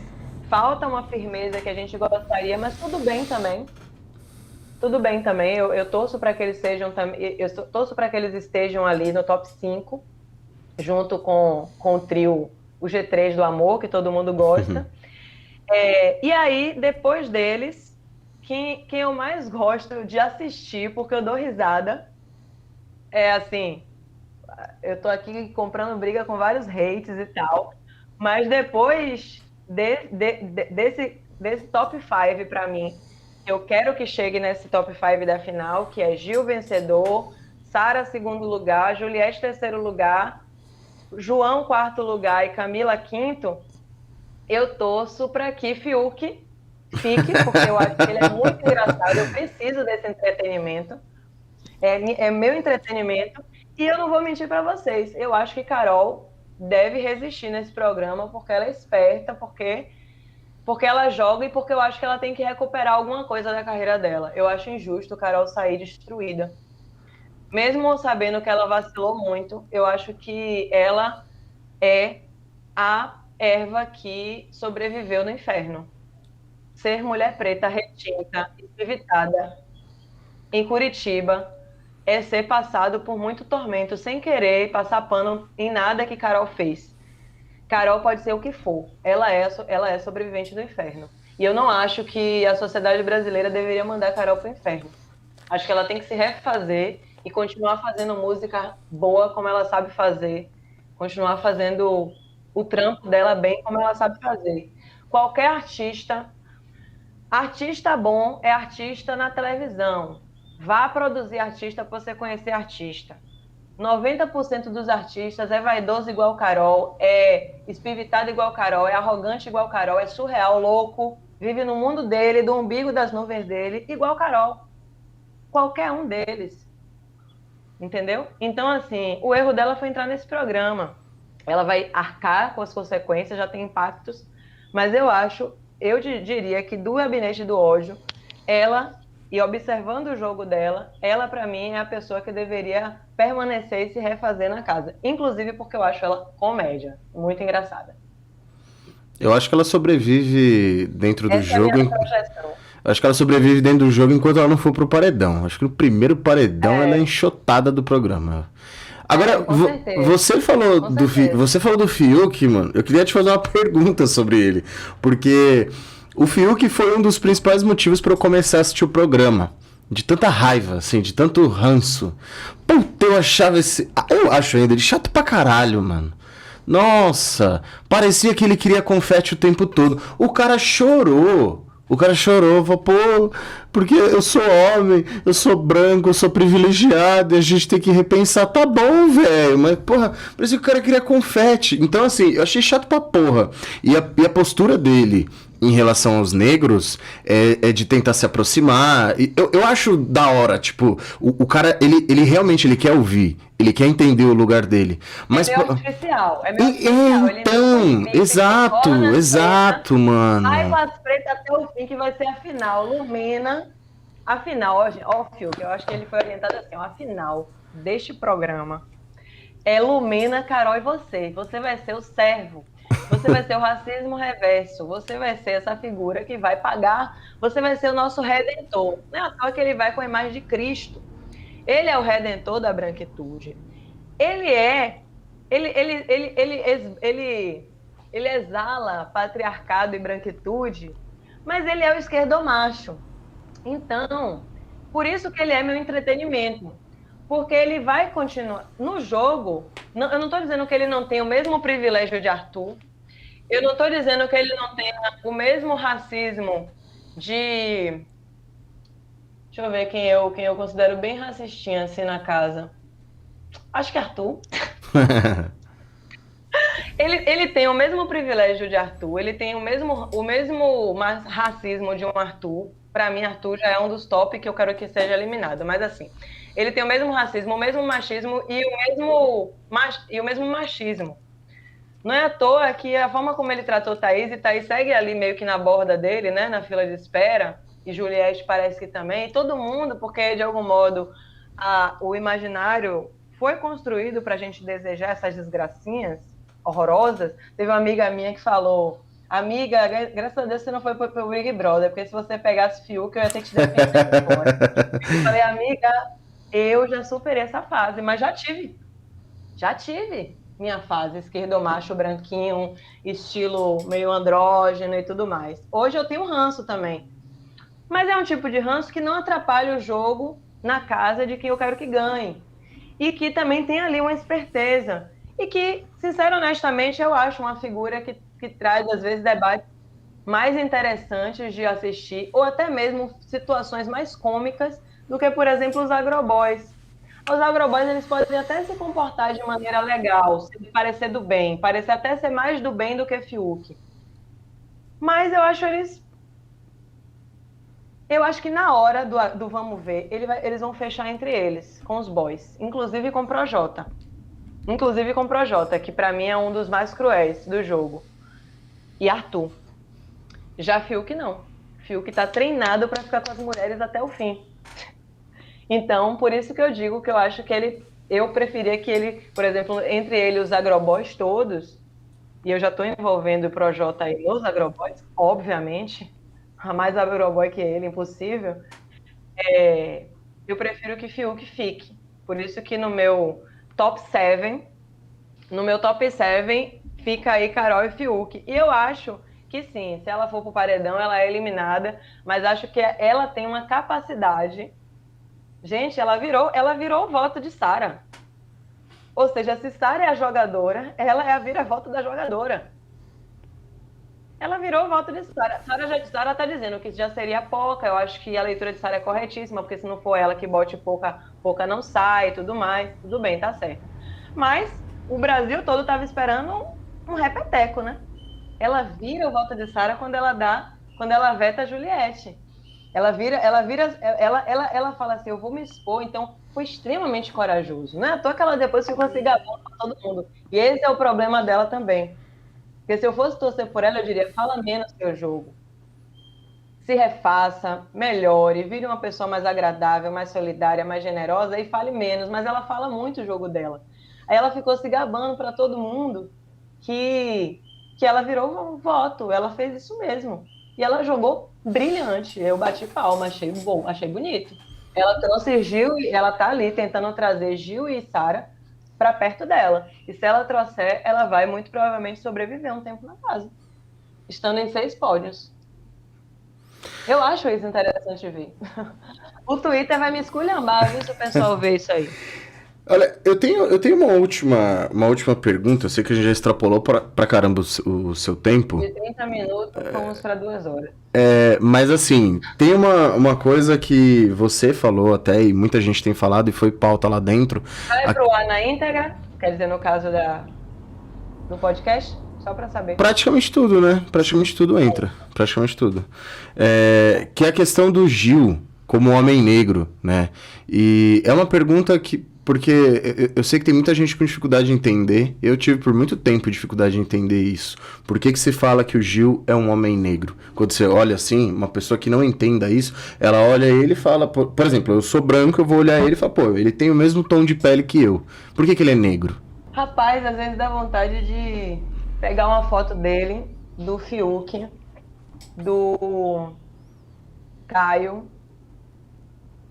falta uma firmeza que a gente gostaria, mas tudo bem também. Tudo bem também. Eu torço para que eles sejam torço para que eles estejam ali no top 5, junto com o trio, o G3 do amor, que todo mundo gosta. E aí, depois deles, quem eu mais gosto de assistir, porque eu dou risada, é assim, eu tô aqui comprando briga com vários hates e tal, mas depois desse top 5 para mim, eu quero que chegue nesse top 5 da final, que é Gil vencedor, Sara segundo lugar, Juliette terceiro lugar, João quarto lugar e Camila quinto. Eu torço para que Fiuk fique, porque eu acho que ele é muito engraçado, eu preciso desse entretenimento, é meu entretenimento, e eu não vou mentir para vocês, eu acho que Carol deve resistir nesse programa, porque ela é esperta, porque ela joga e porque eu acho que ela tem que recuperar alguma coisa da carreira dela. Eu acho injusto Carol sair destruída. Mesmo sabendo que ela vacilou muito, eu acho que ela é a erva que sobreviveu no inferno. Ser mulher preta, retinta, evitada, em Curitiba, é ser passado por muito tormento, sem querer passar pano em nada que Carol fez. Carol pode ser o que for, ela é sobrevivente do inferno. E eu não acho que a sociedade brasileira deveria mandar Carol pro inferno. Acho que ela tem que se refazer e continuar fazendo música boa como ela sabe fazer, continuar fazendo o trampo dela bem como ela sabe fazer. Qualquer artista bom é artista na televisão. Vá produzir artista para você conhecer artista. 90% dos artistas é vaidoso igual Carol, é espivitado igual Carol, é arrogante igual Carol, é surreal, louco, vive no mundo dele, do umbigo das nuvens dele, igual Carol. Qualquer um deles. Entendeu? Então, assim, o erro dela foi entrar nesse programa. Ela vai arcar com as consequências, já tem impactos, mas eu diria que do gabinete do ódio, ela, e observando o jogo dela, ela, para mim, é a pessoa que deveria permanecer e se refazer na casa. Inclusive porque eu acho ela comédia, muito engraçada. Eu acho que ela sobrevive dentro do Essa jogo. é a minha projeção. Eu acho que ela sobrevive dentro do jogo enquanto ela não for pro paredão. Acho que no primeiro paredão ela é enxotada do programa. Agora, com certeza. você falou você falou do Fiuk, mano. Eu queria te fazer uma pergunta sobre ele. Porque o Fiuk foi um dos principais motivos para eu começar a assistir o programa. De tanta raiva, assim, de tanto ranço. Puta, eu achava esse... Eu acho ainda ele chato pra caralho, mano. Nossa, parecia que ele queria confete o tempo todo. O cara chorou. Falou, pô, porque eu sou homem, eu sou branco, eu sou privilegiado, e a gente tem que repensar. Tá bom, velho, mas, porra, parecia que o cara queria confete. Então, assim, eu achei chato pra porra. E a postura dele em relação aos negros é de tentar se aproximar. Eu acho da hora, tipo, o cara, ele realmente ele quer ouvir. Ele quer entender o lugar dele. Mas, é meio artificial. É meio artificial. Então, exato, mano. Vai com as pretas até o fim, que vai ser a final. Lumena, a final, ó, Fiuk, eu acho que ele foi orientado assim, ó, a final deste programa é Lumena, Carol e você. Você vai ser o servo. Você vai ser o racismo reverso. Você vai ser essa figura que vai pagar. Você vai ser o nosso redentor. Não é à toa que ele vai com a imagem de Cristo. Ele é o redentor da branquitude. Ele exala patriarcado e branquitude, mas ele é o esquerdomacho. Então, por isso que ele é meu entretenimento. Porque ele vai continuar. No jogo, eu não estou dizendo que ele não tem o mesmo privilégio de Arthur. Eu não estou dizendo que ele não tenha o mesmo racismo de... Deixa eu ver quem eu considero bem racistinha assim na casa. Acho que Arthur. Ele tem o mesmo privilégio de Arthur, ele tem o mesmo racismo de um Arthur. Para mim, Arthur já é um dos top que eu quero que seja eliminado. Mas assim, ele tem o mesmo racismo, o mesmo machismo e o mesmo machismo. Não é à toa que a forma como ele tratou Thaís, e Thaís segue ali meio que na borda dele, né, na fila de espera, e Juliette parece que também, todo mundo, porque de algum modo o imaginário foi construído para a gente desejar essas desgracinhas horrorosas. Teve uma amiga minha que falou: amiga, graças a Deus você não foi pro Big Brother, porque se você pegasse Fiuk, eu ia ter que te defender agora. Eu falei: amiga, eu já superei essa fase, mas já tive minha fase esquerdomacho, branquinho, estilo meio andrógeno e tudo mais. Hoje eu tenho ranço também. Mas é um tipo de ranço que não atrapalha o jogo na casa de quem eu quero que ganhe. E que também tem ali uma esperteza. E que, sinceramente, honestamente, eu acho uma figura que traz, às vezes, debates mais interessantes de assistir, ou até mesmo situações mais cômicas do que, por exemplo, os agroboys. Os agroboys, eles podem até se comportar de maneira legal, parecer do bem, parecer até ser mais do bem do que Fiuk. Mas eu acho que na hora do vamos ver, eles vão fechar entre eles, com os boys, inclusive com o Projota. Que para mim é um dos mais cruéis do jogo. E Arthur. Já Fiuk não. Fiuk tá treinado para ficar com as mulheres até o fim. Então, por isso que eu digo que eu acho que eu preferia que ele, por exemplo, entre ele e os agroboys todos, e eu já estou envolvendo o Projota aí nos agroboys, obviamente, mais agroboy que ele, impossível, eu prefiro que Fiuk fique. Por isso que no meu top 7 fica aí Carol e Fiuk. E eu acho que sim, se ela for pro paredão, ela é eliminada, mas acho que ela tem uma capacidade. Gente, ela virou o voto de Sara. Ou seja, se Sara é a jogadora, ela é a vira-voto da jogadora. Ela virou o voto de Sara. Sara tá dizendo que já seria pouca. Eu acho que a leitura de Sara é corretíssima, porque se não for ela que bote pouca, pouca não sai e tudo mais. Tudo bem, tá certo. Mas o Brasil todo estava esperando um repeteco, né? Ela vira o voto de Sara quando ela veta a Juliette. Ela fala assim, eu vou me expor, então foi extremamente corajoso, né? À toa que ela depois ficou se gabando pra todo mundo. E esse é o problema dela também. Porque se eu fosse torcer por ela, eu diria, fala menos seu jogo. Se refaça, melhore, vire uma pessoa mais agradável, mais solidária, mais generosa e fale menos. Mas ela fala muito o jogo dela. Aí ela ficou se gabando para todo mundo que ela virou um voto. Ela fez isso mesmo. E ela jogou brilhante. Eu bati palma, achei bom, achei bonito. Ela trouxe Gil e ela tá ali tentando trazer Gil e Sara para perto dela. E se ela trouxer, ela vai muito provavelmente sobreviver um tempo na casa, estando em 6 pódios. Eu acho isso interessante de ver. O Twitter vai me esculhambar, viu, se o pessoal ver isso aí. Olha, eu tenho uma última pergunta. Eu sei que a gente já extrapolou pra caramba o seu tempo. De 30 minutos, fomos para 2 horas. Mas assim, tem uma coisa que você falou até, e muita gente tem falado, e foi pauta lá dentro. Vai pro ar na íntegra? Quer dizer, no caso do podcast? Só para saber. Praticamente tudo, né? Praticamente tudo entra. Praticamente tudo. Que é a questão do Gil como homem negro, né? E é uma pergunta que... Porque eu sei que tem muita gente com dificuldade de entender. Eu tive por muito tempo dificuldade de entender isso. Por que se fala que o Gil é um homem negro? Quando você olha assim, uma pessoa que não entenda isso, ela olha ele e fala... Por exemplo, eu sou branco, eu vou olhar ele e falar, pô, ele tem o mesmo tom de pele que eu. Por que ele é negro? Rapaz, às vezes dá vontade de pegar uma foto dele, do Fiuk, do Caio.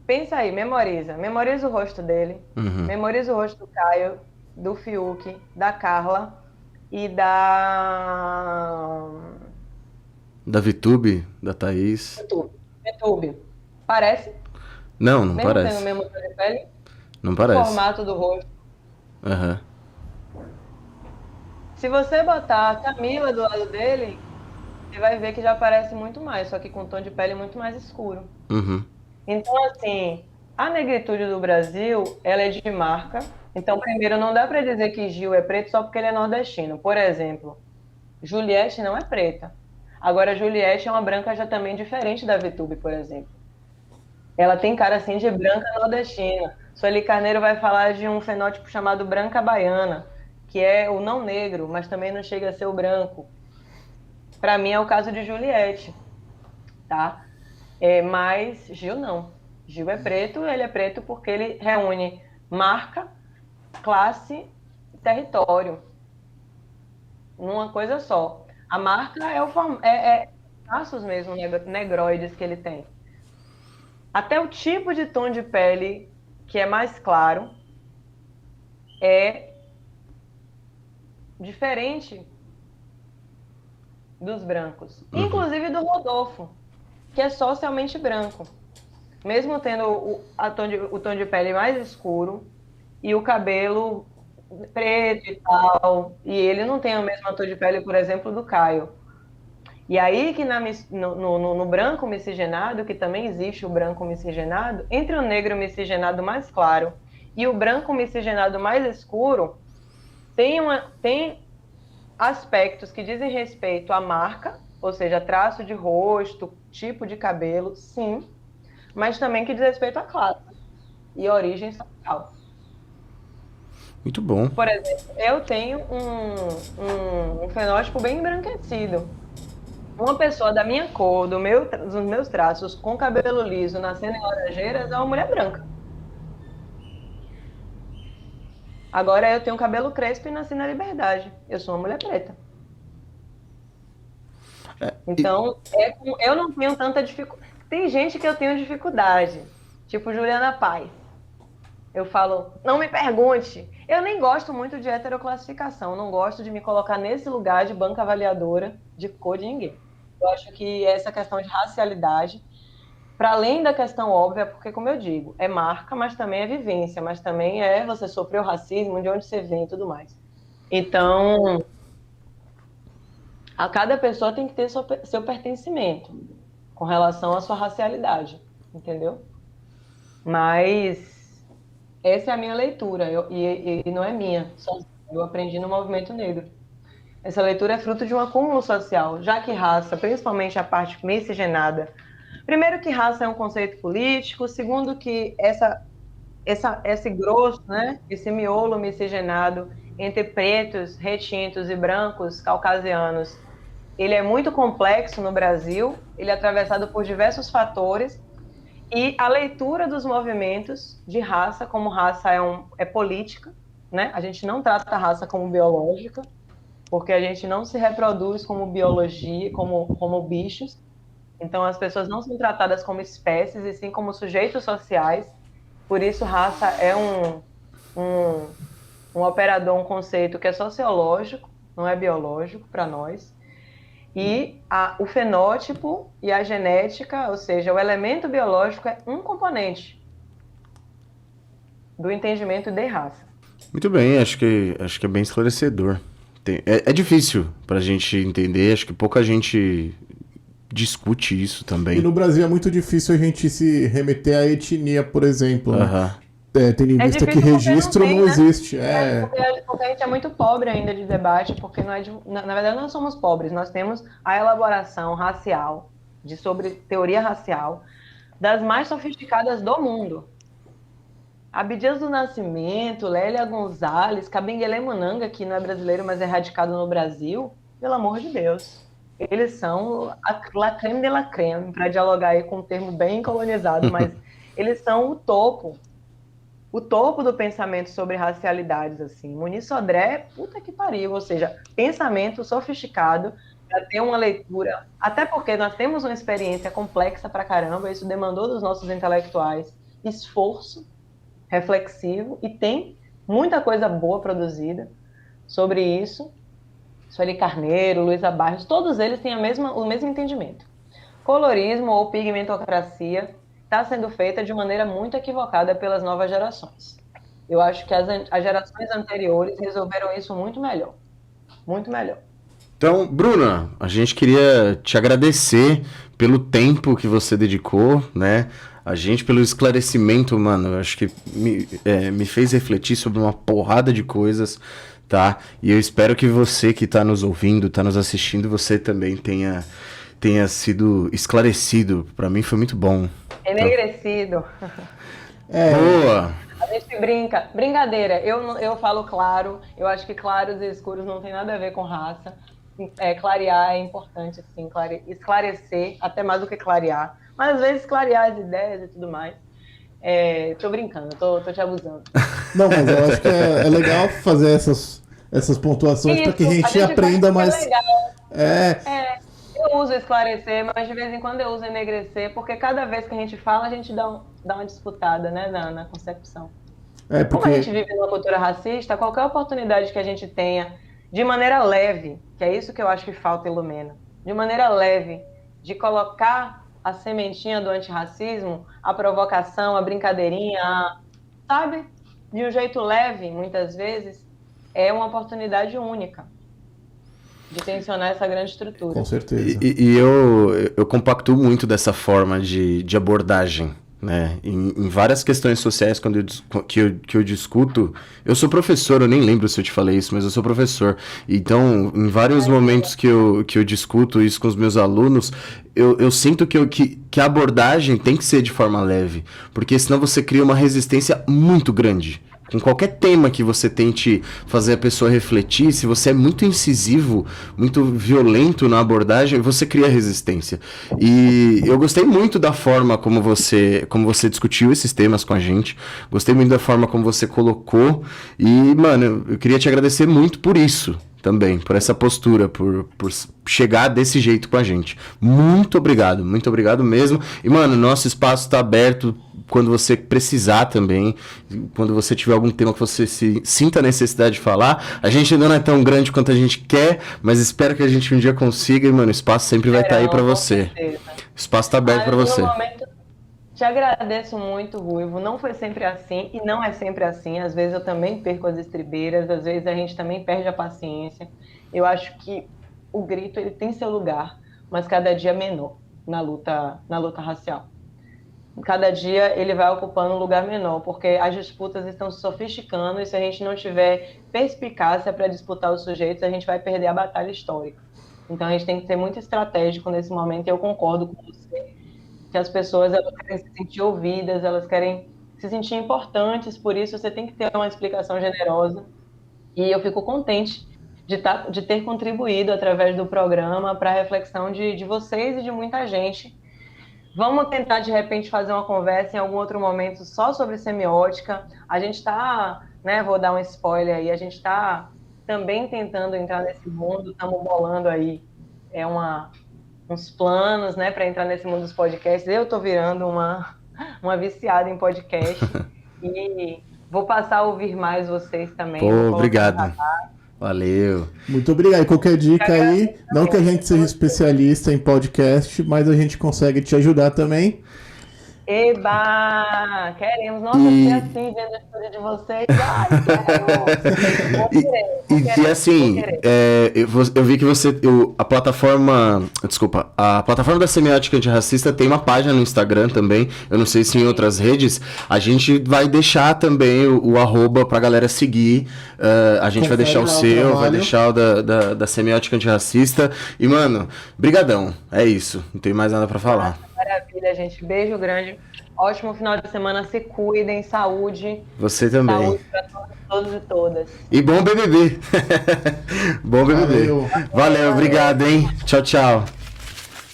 Pensa aí, memoriza o rosto dele, memoriza o rosto do Caio, do Fiuk, da Carla e da VTube, da Thaís. VTube. Parece? Não Mesmo parece. tendo o mesmo tom de pele? Não parece. O formato do rosto. Aham. Se você botar a Camila do lado dele, você vai ver que já parece muito mais, só que com um tom de pele muito mais escuro. Uhum. Então, assim, a negritude do Brasil, ela é de marca. Então, primeiro, não dá para dizer que Gil é preto só porque ele é nordestino. Por exemplo, Juliette não é preta. Agora, Juliette é uma branca já também diferente da VTube, por exemplo. Ela tem cara, assim, de branca nordestina. Sueli Carneiro vai falar de um fenótipo chamado branca baiana, que é o não negro, mas também não chega a ser o branco. Para mim, é o caso de Juliette, tá? Mas Gil não. Gil é preto, ele é preto porque ele reúne marca, classe e território numa coisa só. A marca é traços mesmo negroides que ele tem. Até o tipo de tom de pele que é mais claro é diferente dos brancos. Inclusive do Rodolfo, que é socialmente branco. Mesmo tendo o tom de pele mais escuro e o cabelo preto e tal, e ele não tem o mesmo tom de pele, por exemplo, do Caio. E aí que no branco miscigenado, que também existe o branco miscigenado, entre o negro miscigenado mais claro e o branco miscigenado mais escuro, tem aspectos que dizem respeito à marca, ou seja, traço de rosto, tipo de cabelo, sim, mas também que diz respeito à classe e origem social. Muito bom. Por exemplo, eu tenho um fenótipo bem embranquecido. Uma pessoa da minha cor, dos meus traços, com cabelo liso, nascendo em Laranjeiras, é uma mulher branca. Agora eu tenho cabelo crespo e nasci na Liberdade. Eu sou uma mulher preta. Então, eu não tenho tanta dificuldade. Tem gente que eu tenho dificuldade, tipo Juliana Paz. eu falo, não me pergunte. Eu nem gosto muito de heteroclassificação, não gosto de me colocar nesse lugar de banca avaliadora de cor de ninguém. Eu acho que essa questão de racialidade, para além da questão óbvia, porque, como eu digo, é marca, mas também é vivência, mas também é você sofreu racismo, de onde você vem e tudo mais. Então, a cada pessoa tem que ter seu pertencimento com relação à sua racialidade, entendeu? Mas essa é a minha leitura, e não é minha, só eu aprendi no movimento negro. Essa leitura é fruto de um acúmulo social, já que raça, principalmente a parte miscigenada, primeiro que raça é um conceito político, segundo que esse grosso, né, esse miolo miscigenado entre pretos, retintos e brancos caucasianos, ele é muito complexo no Brasil, ele é atravessado por diversos fatores, e a leitura dos movimentos de raça, como raça é política, né? A gente não trata a raça como biológica, porque a gente não se reproduz como biologia, como bichos. Então, as pessoas não são tratadas como espécies, e sim como sujeitos sociais. Por isso, raça é um operador, um conceito que é sociológico, não é biológico para nós. E o fenótipo e a genética, ou seja, o elemento biológico é um componente do entendimento de raça. Muito bem, acho que é bem esclarecedor. É difícil pra gente entender, acho que pouca gente discute isso também. E no Brasil é muito difícil a gente se remeter à etnia, por exemplo. Né? Tendo em vista que registro não existe. Porque a gente é muito pobre ainda de debate, porque na verdade nós somos pobres, nós temos a elaboração racial, sobre teoria racial, das mais sofisticadas do mundo. Abdias do Nascimento, Lélia Gonzalez, Kabengele Munanga, que não é brasileiro, mas é radicado no Brasil, pelo amor de Deus. Eles são la creme de la creme, para dialogar aí com um termo bem colonizado, mas eles são o topo do pensamento sobre racialidades, assim. Muniz Sodré, puta que pariu, ou seja, pensamento sofisticado para ter uma leitura, até porque nós temos uma experiência complexa pra caramba, isso demandou dos nossos intelectuais esforço reflexivo, e tem muita coisa boa produzida sobre isso. Sueli Carneiro, Luísa Barros, todos eles têm o mesmo entendimento. Colorismo ou pigmentocracia está sendo feita de maneira muito equivocada pelas novas gerações. Eu acho que as gerações anteriores resolveram isso muito melhor. Muito melhor. Então, Bruna, a gente queria te agradecer pelo tempo que você dedicou, né? A gente, pelo esclarecimento, mano, eu acho que me fez refletir sobre uma porrada de coisas, tá? E eu espero que você que tá nos ouvindo, tá nos assistindo, você também tenha sido esclarecido. Pra mim foi muito bom. Enegrecido. Boa! A gente brinca. Brincadeira. Eu falo claro. Eu acho que claros e escuros não tem nada a ver com raça. Clarear é importante, assim. Esclarecer, até mais do que clarear. Mas às vezes clarear as ideias e tudo mais. Tô brincando, tô te abusando. Não, mas eu acho que é legal fazer essas pontuações para que a gente aprenda mais. Eu uso esclarecer, mas de vez em quando eu uso enegrecer, porque cada vez que a gente fala, a gente dá uma disputada, né, na concepção. Como a gente vive numa cultura racista, qualquer oportunidade que a gente tenha, de maneira leve, que é isso que eu acho que falta Ilumena, de maneira leve, de colocar a sementinha do antirracismo, a provocação, a brincadeirinha, sabe? De um jeito leve, muitas vezes, é uma oportunidade única de tensionar essa grande estrutura. Com certeza. E eu compactuo muito dessa forma de abordagem, né? Em várias questões sociais que eu discuto, eu sou professor, eu nem lembro se eu te falei isso, mas eu sou professor. Então, em vários momentos que eu discuto isso com os meus alunos, eu sinto que a abordagem tem que ser de forma leve, porque senão você cria uma resistência muito grande. Com qualquer tema que você tente fazer a pessoa refletir, se você é muito incisivo, muito violento na abordagem, você cria resistência. E eu gostei muito da forma como você discutiu esses temas com a gente. Gostei muito da forma como você colocou. E, mano, eu queria te agradecer muito por isso. também, por essa postura, por chegar desse jeito com a gente. Muito obrigado mesmo. E, mano, nosso espaço tá aberto quando você precisar também, quando você tiver algum tema que você sinta a necessidade de falar. A gente ainda não é tão grande quanto a gente quer, mas espero que a gente um dia consiga e, mano, o espaço sempre vai estar aí pra você. Certeza. O espaço tá aberto pra você. No momento, te agradeço muito, Ruivo. Não foi sempre assim e não é sempre assim. Às vezes eu também perco as estribeiras, às vezes a gente também perde a paciência. Eu acho que o grito ele tem seu lugar, mas cada dia menor na luta racial. Cada dia ele vai ocupando um lugar menor, porque as disputas estão se sofisticando e se a gente não tiver perspicácia para disputar os sujeitos, a gente vai perder a batalha histórica. Então a gente tem que ser muito estratégico nesse momento e eu concordo com você que as pessoas elas querem se sentir ouvidas, elas querem se sentir importantes, por isso você tem que ter uma explicação generosa. E eu fico contente de ter contribuído através do programa para a reflexão de vocês e de muita gente. Vamos tentar, de repente, fazer uma conversa em algum outro momento só sobre semiótica. A gente está, né, vou dar um spoiler aí, a gente está também tentando entrar nesse mundo, estamos bolando aí uns planos, né, para entrar nesse mundo dos podcasts. Eu estou virando uma viciada em podcast e vou passar a ouvir mais vocês também. Pô, obrigado. Valeu. Muito obrigado. E qualquer dica aí, não que a gente seja especialista em podcast, mas a gente consegue te ajudar também. Eba! Queremos, nossa, ser assim, vendo a história de vocês. Ai, quero. E assim, eu vi que a plataforma da Semiótica Antirracista tem uma página no Instagram também, eu não sei se em outras redes, a gente vai deixar também o arroba pra galera seguir, a gente vai deixar o seu, vai deixar o da Semiótica Antirracista, e mano, brigadão, é isso, não tem mais nada pra falar. Maravilha, gente. Beijo grande. Ótimo final de semana. Se cuidem. Saúde. Você também. Saúde para todos e todas. E bom BBB. Bom BBB. Valeu, obrigado, hein? Tchau, tchau.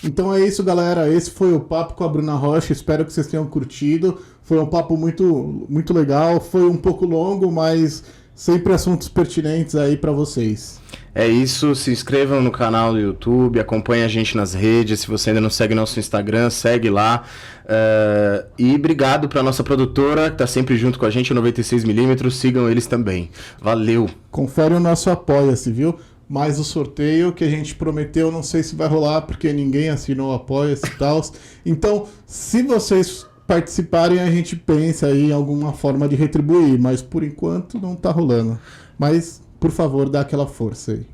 Então é isso, galera. Esse foi o papo com a Bruna Rocha. Espero que vocês tenham curtido. Foi um papo muito, muito legal. Foi um pouco longo, mas sempre assuntos pertinentes aí para vocês. É isso, se inscrevam no canal do YouTube, acompanhem a gente nas redes, se você ainda não segue nosso Instagram, segue lá. E obrigado para nossa produtora, que tá sempre junto com a gente, o 96mm, sigam eles também. Valeu! Confere o nosso Apoia-se, viu? Mais o sorteio que a gente prometeu, não sei se vai rolar, porque ninguém assinou o Apoia-se e tal. Então, se vocês participarem, a gente pensa aí em alguma forma de retribuir, mas por enquanto não tá rolando. Mas por favor, dá aquela força aí.